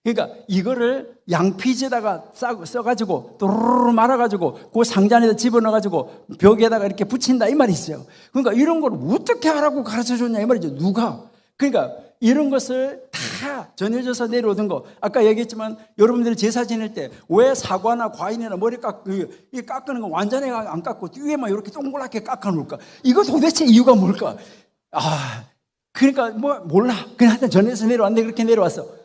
그러니까 이거를 양피지에다가 써가지고 또르르 말아가지고 그 상자 안에다 집어넣어가지고 벽에다가 이렇게 붙인다 이 말이 있어요. 그러니까 이런 걸 어떻게 하라고 가르쳐줬냐 이 말이죠. 누가? 그러니까 이런 것을 다 전해져서 내려오던 거. 아까 얘기했지만 여러분들이 제사 지낼 때 왜 사과나 과일이나 머리 깎는 거 완전히 안 깎고 위에만 이렇게 동그랗게 깎아놓을까? 이거 도대체 이유가 뭘까? 그러니까 몰라. 그냥 하여튼 전해서 내려왔는데 그렇게 내려왔어.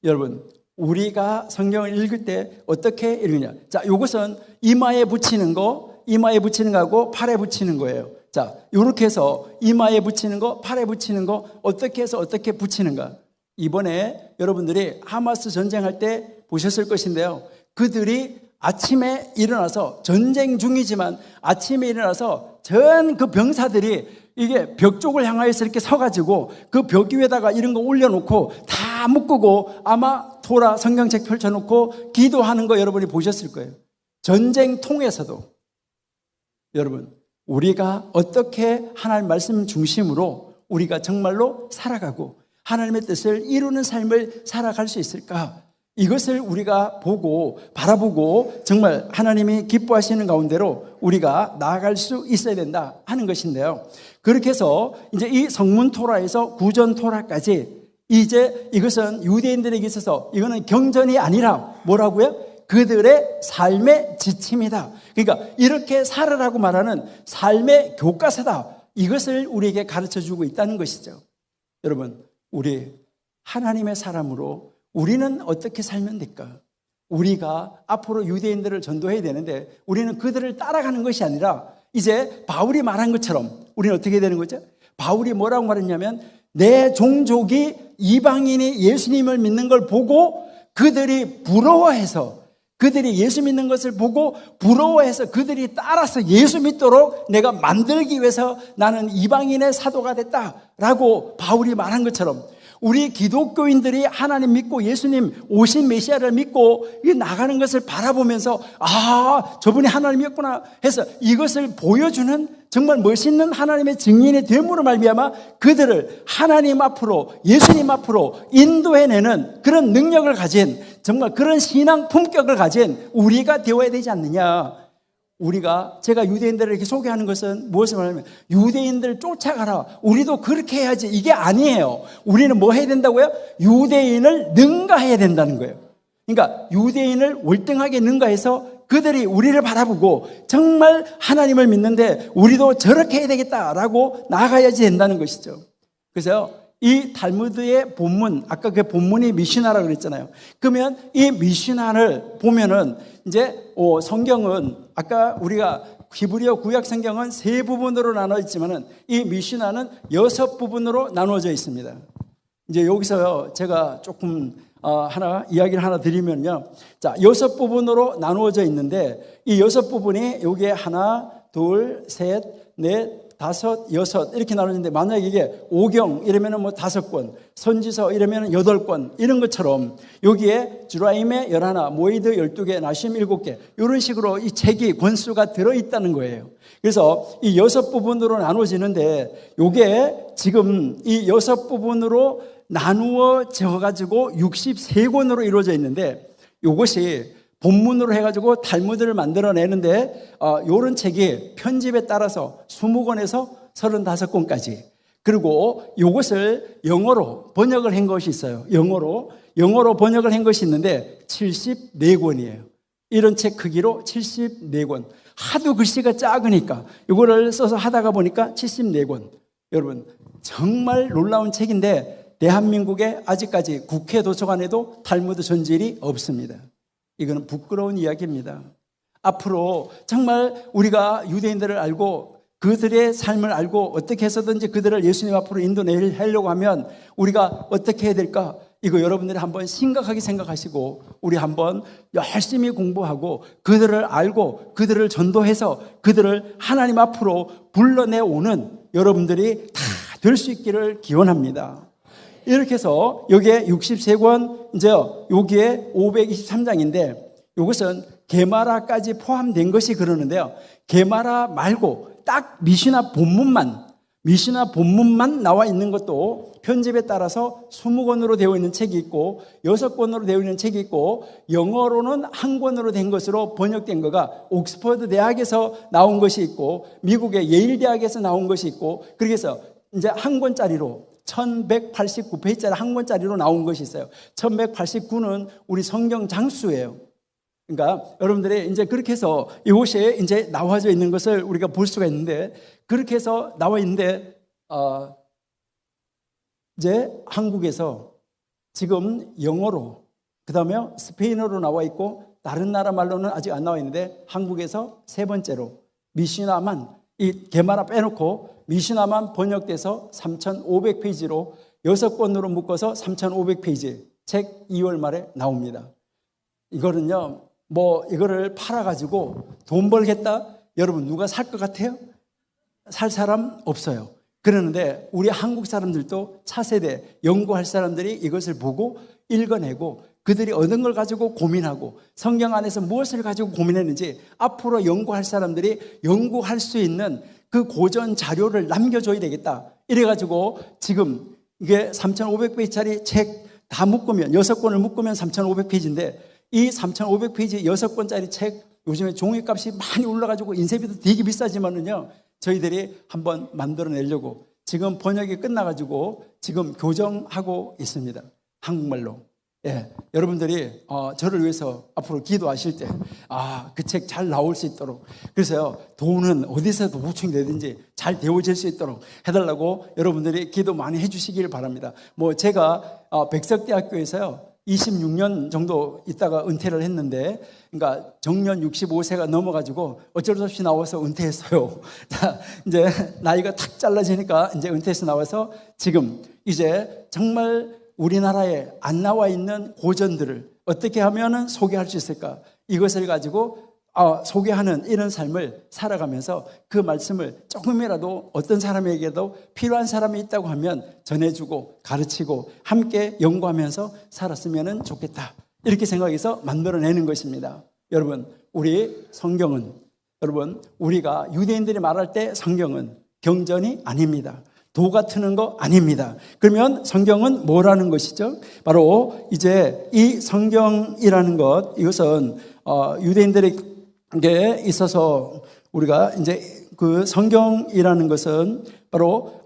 여러분, 우리가 성경을 읽을 때 어떻게 읽느냐? 자, 이것은 이마에 붙이는 거하고 팔에 붙이는 거예요. 자, 이렇게 해서 이마에 붙이는 거, 팔에 붙이는 거 어떻게 해서 어떻게 붙이는가? 이번에 여러분들이 하마스 전쟁할 때 보셨을 것인데요. 그들이 아침에 일어나서 전쟁 중이지만 아침에 일어나서 전 그 병사들이 이게 벽 쪽을 향하여서 이렇게 서가지고 그 벽 위에다가 이런 거 올려놓고 다 묶고 아마 토라 성경책 펼쳐놓고 기도하는 거 여러분이 보셨을 거예요. 전쟁통에서도 여러분 우리가 어떻게 하나님 말씀 중심으로 우리가 정말로 살아가고 하나님의 뜻을 이루는 삶을 살아갈 수 있을까? 이것을 우리가 보고 바라보고 정말 하나님이 기뻐하시는 가운데로 우리가 나아갈 수 있어야 된다 하는 것인데요. 그렇게 해서 이제 이 성문 토라에서 구전 토라까지 이제 이것은 유대인들에게 있어서 이거는 경전이 아니라 뭐라고요? 그들의 삶의 지침이다. 그러니까 이렇게 살아라고 말하는 삶의 교과서다. 이것을 우리에게 가르쳐주고 있다는 것이죠. 여러분, 우리 하나님의 사람으로 우리는 어떻게 살면 될까? 우리가 앞으로 유대인들을 전도해야 되는데 우리는 그들을 따라가는 것이 아니라 이제 바울이 말한 것처럼 우리는 어떻게 되는 거죠? 바울이 뭐라고 말했냐면 내 종족이 이방인이 예수님을 믿는 걸 보고 그들이 부러워해서 그들이 예수 믿는 것을 보고 부러워해서 그들이 따라서 예수 믿도록 내가 만들기 위해서 나는 이방인의 사도가 됐다라고 바울이 말한 것처럼 우리 기독교인들이 하나님 믿고 예수님 오신 메시아를 믿고 나가는 것을 바라보면서 저분이 하나님이었구나 해서 이것을 보여주는 정말 멋있는 하나님의 증인이 됨으로 말미암아 그들을 하나님 앞으로 예수님 앞으로 인도해내는 그런 능력을 가진 정말 그런 신앙 품격을 가진 우리가 되어야 되지 않느냐. 제가 유대인들을 이렇게 소개하는 것은 무엇을 말하냐면 유대인들 쫓아가라. 우리도 그렇게 해야지. 이게 아니에요. 우리는 뭐 해야 된다고요? 유대인을 능가해야 된다는 거예요. 그러니까 유대인을 월등하게 능가해서 그들이 우리를 바라보고 정말 하나님을 믿는데 우리도 저렇게 해야 되겠다라고 나아가야지 된다는 것이죠. 그래서 이 탈무드의 본문, 아까 그 본문이 미시나라고 그랬잖아요. 그러면 이 미시나를 보면은 이제 성경은 아까 우리가 히브리어 구약 성경은 세 부분으로 나눠 있지만은 이 미시나는 6부분으로 나누어져 있습니다. 이제 여기서요 제가 조금 이야기를 하나 드리면요. 자, 6부분으로 나누어져 있는데 이 6부분이 여기에 하나, 둘, 셋, 넷, 다섯, 여섯 이렇게 나누는데 만약에 이게 오경 이러면은 5권, 선지서 이러면은 8권 이런 것처럼 여기에 주라임의 11, 모이드 12개, 나심 7개 이런 식으로 이 책이 권수가 들어있다는 거예요. 그래서 이 6부분으로 나누어지는데 이게 지금 이 6부분으로 나누어져 가지고 63권으로 이루어져 있는데 이것이 본문으로 해가지고 탈무드를 만들어내는데 이런 책이 편집에 따라서 20권에서 35권까지 그리고 이것을 영어로 번역을 한 것이 있어요. 영어로 번역을 한 것이 있는데 74권이에요. 이런 책 크기로 74권. 하도 글씨가 작으니까 이거를 써서 하다가 보니까 74권. 여러분 정말 놀라운 책인데 대한민국에 아직까지 국회 도서관에도 탈무드 전집이 없습니다. 이거는 부끄러운 이야기입니다. 앞으로 정말 우리가 유대인들을 알고 그들의 삶을 알고 어떻게 해서든지 그들을 예수님 앞으로 인도내려고 하면 우리가 어떻게 해야 될까? 이거 여러분들이 한번 심각하게 생각하시고 우리 한번 열심히 공부하고 그들을 알고 그들을 전도해서 그들을 하나님 앞으로 불러내오는 여러분들이 다 될 수 있기를 기원합니다. 이렇게 해서 여기에 63권, 이제 여기에 523장인데 이것은 게마라까지 포함된 것이 그러는데요. 게마라 말고 딱 미시나 본문만 미시나 본문만 나와 있는 것도 편집에 따라서 20권으로 되어 있는 책이 있고 6권으로 되어 있는 책이 있고 영어로는 1권으로 된 것으로 번역된 거가 옥스퍼드 대학에서 나온 것이 있고 미국의 예일 대학에서 나온 것이 있고 그렇게 해서 이제 1권짜리로 1189페이지짜리 1권짜리로 나온 것이 있어요. 1189는 우리 성경 장수예요. 그러니까 여러분들이 이제 그렇게 해서 이곳에 이제 나와져 있는 것을 우리가 볼 수가 있는데 그렇게 해서 나와 있는데 이제 한국에서 지금 영어로 그다음에 스페인어로 나와 있고 다른 나라 말로는 아직 안 나와 있는데 한국에서 3번째로 미시나만 이 게마라 빼놓고 미시나만 번역돼서 3,500페이지로 6권으로 묶어서 3,500페이지 책 2월 말에 나옵니다. 이거는요 이거를 팔아가지고 돈 벌겠다? 여러분 누가 살 것 같아요? 살 사람 없어요. 그러는데 우리 한국 사람들도 차세대 연구할 사람들이 이것을 보고 읽어내고 그들이 얻은 걸 가지고 고민하고 성경 안에서 무엇을 가지고 고민했는지 앞으로 연구할 사람들이 연구할 수 있는 그 고전 자료를 남겨줘야 되겠다. 이래가지고 지금 이게 3,500페이지짜리 책 다 묶으면 6권을 묶으면 3,500페이지인데 이 3,500페이지 6권짜리 책 요즘에 종이값이 많이 올라가지고 인쇄비도 되게 비싸지만은요 저희들이 한번 만들어내려고 지금 번역이 끝나가지고 지금 교정하고 있습니다. 한국말로. 예, 여러분들이 저를 위해서 앞으로 기도하실 때 그 책 잘 나올 수 있도록 그래서요 돈은 어디서도 보충되든지 잘 되어질 수 있도록 해달라고 여러분들이 기도 많이 해주시길 바랍니다. 제가 백석대학교에서요 26년 정도 있다가 은퇴를 했는데, 그러니까 정년 65세가 넘어가지고 어쩔 수 없이 나와서 은퇴했어요. 이제 나이가 탁 잘라지니까 이제 은퇴해서 나와서 지금 이제 정말 우리나라에 안 나와 있는 고전들을 어떻게 하면 소개할 수 있을까? 이것을 가지고 소개하는 이런 삶을 살아가면서 그 말씀을 조금이라도 어떤 사람에게도 필요한 사람이 있다고 하면 전해주고 가르치고 함께 연구하면서 살았으면 좋겠다. 이렇게 생각해서 만들어내는 것입니다. 여러분, 우리 성경은 우리가 유대인들이 말할 때 성경은 경전이 아닙니다. 도가 트는 거 아닙니다. 그러면 성경은 뭐라는 것이죠? 바로 이제 이 성경이라는 것, 이것은 유대인들에게 있어서 우리가 이제 그 성경이라는 것은 바로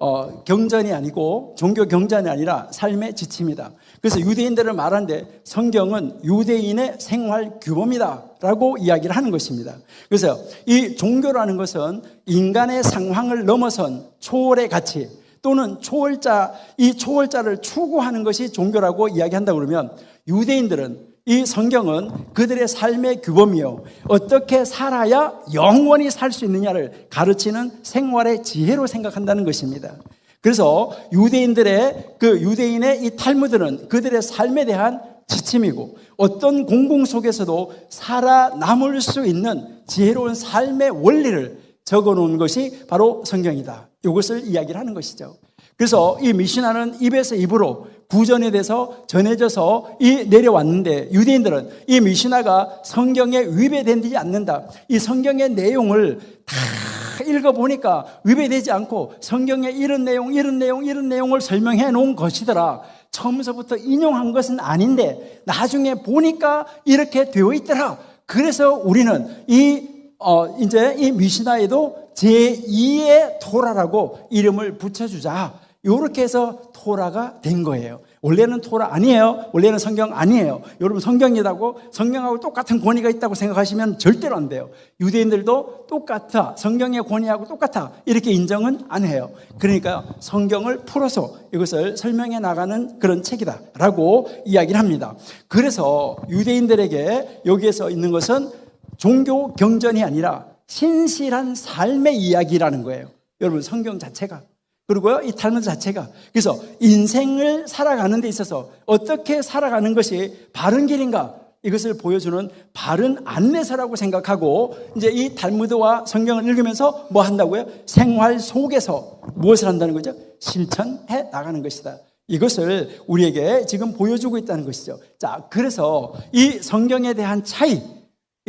경전이 아니고 종교 경전이 아니라 삶의 지침이다. 그래서 유대인들을 말하는데 성경은 유대인의 생활 규범이다라고 이야기를 하는 것입니다. 그래서 이 종교라는 것은 인간의 상황을 넘어선 초월의 가치 또는 초월자, 이 초월자를 추구하는 것이 종교라고 이야기한다고 그러면 유대인들은 이 성경은 그들의 삶의 규범이요, 어떻게 살아야 영원히 살 수 있느냐를 가르치는 생활의 지혜로 생각한다는 것입니다. 그래서 유대인의 이 탈무드는 그들의 삶에 대한 지침이고 어떤 공공 속에서도 살아남을 수 있는 지혜로운 삶의 원리를 적어놓은 것이 바로 성경이다. 이것을 이야기를 하는 것이죠. 그래서 이 미시나는 입에서 입으로 구전에 대해서 전해져서 내려왔는데 유대인들은 이 미시나가 성경에 위배되지 않는다. 이 성경의 내용을 다 읽어보니까 위배되지 않고 성경에 이런 내용을 설명해 놓은 것이더라. 처음서부터 인용한 것은 아닌데 나중에 보니까 이렇게 되어 있더라. 그래서 우리는 이제 이 미시나에도 제2의 토라라고 이름을 붙여주자. 이렇게 해서 토라가 된 거예요. 원래는 토라 아니에요. 원래는 성경 아니에요. 여러분 성경이라고 성경하고 똑같은 권위가 있다고 생각하시면 절대로 안 돼요. 유대인들도 똑같아. 성경의 권위하고 똑같아. 이렇게 인정은 안 해요. 그러니까 성경을 풀어서 이것을 설명해 나가는 그런 책이다라고 이야기를 합니다. 그래서 유대인들에게 여기에서 있는 것은 종교 경전이 아니라 신실한 삶의 이야기라는 거예요. 여러분 성경 자체가. 그리고요, 이 탈무드 자체가. 그래서 인생을 살아가는 데 있어서 어떻게 살아가는 것이 바른 길인가? 이것을 보여주는 바른 안내서라고 생각하고 이제 이 탈무드와 성경을 읽으면서 뭐 한다고요? 생활 속에서 무엇을 한다는 거죠? 실천해 나가는 것이다. 이것을 우리에게 지금 보여주고 있다는 것이죠. 자, 그래서 이 성경에 대한 차이,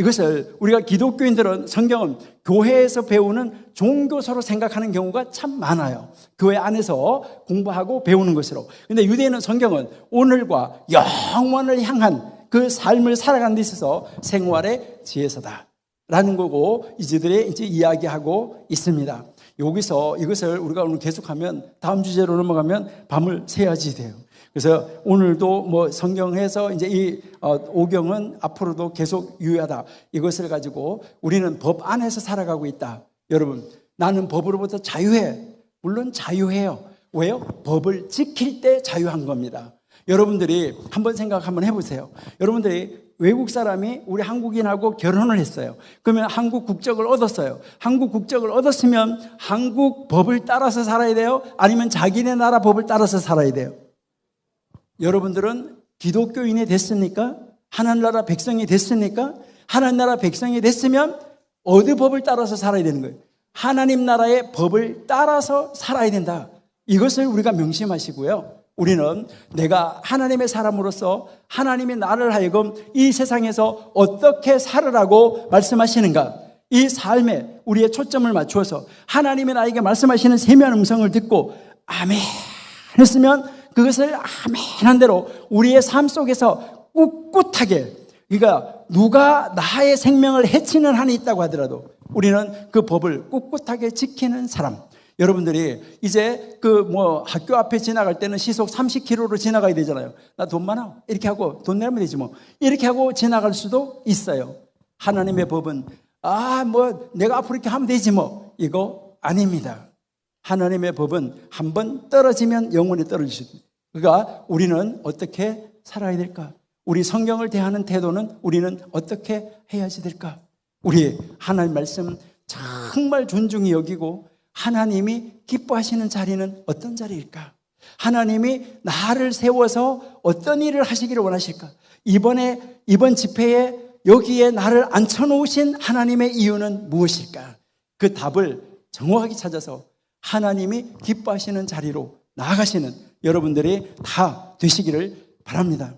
이것을 우리가 기독교인들은 성경은 교회에서 배우는 종교서로 생각하는 경우가 참 많아요. 교회 안에서 공부하고 배우는 것으로. 근데 유대인은 성경은 오늘과 영원을 향한 그 삶을 살아가는 데 있어서 생활의 지혜서다 라는 거고 이제들이 이제 이야기하고 있습니다. 여기서 이것을 우리가 오늘 계속하면 다음 주제로 넘어가면 밤을 새야지 돼요. 그래서 오늘도 뭐 성경에서 이제 이 오경은 앞으로도 계속 유효하다. 이것을 가지고 우리는 법 안에서 살아가고 있다. 여러분, 나는 법으로부터 자유해. 물론 자유해요. 왜요? 법을 지킬 때 자유한 겁니다. 여러분들이 한번 생각 한번 해보세요. 여러분들이 외국 사람이 우리 한국인하고 결혼을 했어요. 그러면 한국 국적을 얻었어요. 한국 국적을 얻었으면 한국 법을 따라서 살아야 돼요? 아니면 자기네 나라 법을 따라서 살아야 돼요? 여러분들은 기독교인이 됐습니까? 하나님 나라 백성이 됐습니까? 하나님 나라 백성이 됐으면 어디 법을 따라서 살아야 되는 거예요? 하나님 나라의 법을 따라서 살아야 된다. 이것을 우리가 명심하시고요. 우리는 내가 하나님의 사람으로서 하나님이 나를 하여금 이 세상에서 어떻게 살으라고 말씀하시는가? 이 삶에 우리의 초점을 맞추어서 하나님이 나에게 말씀하시는 세미한 음성을 듣고 아멘 했으면 그것을 아멘한 대로 우리의 삶 속에서 꿋꿋하게, 그러니까 누가 나의 생명을 해치는 한이 있다고 하더라도 우리는 그 법을 꿋꿋하게 지키는 사람. 여러분들이 이제 학교 앞에 지나갈 때는 시속 30km로 지나가야 되잖아요. 나 돈 많아. 이렇게 하고 돈 내면 되지 뭐. 이렇게 하고 지나갈 수도 있어요. 하나님의 법은 내가 앞으로 이렇게 하면 되지 뭐. 이거 아닙니다. 하나님의 법은 한번 떨어지면 영원히 떨어질 수 있습니다. 그러니까 우리는 어떻게 살아야 될까? 우리 성경을 대하는 태도는 우리는 어떻게 해야지 될까? 우리 하나님 말씀 정말 존중히 여기고 하나님이 기뻐하시는 자리는 어떤 자리일까? 하나님이 나를 세워서 어떤 일을 하시기를 원하실까? 이번 집회에 여기에 나를 앉혀놓으신 하나님의 이유는 무엇일까? 그 답을 정확하게 찾아서 하나님이 기뻐하시는 자리로 나아가시는 여러분들이 다 되시기를 바랍니다.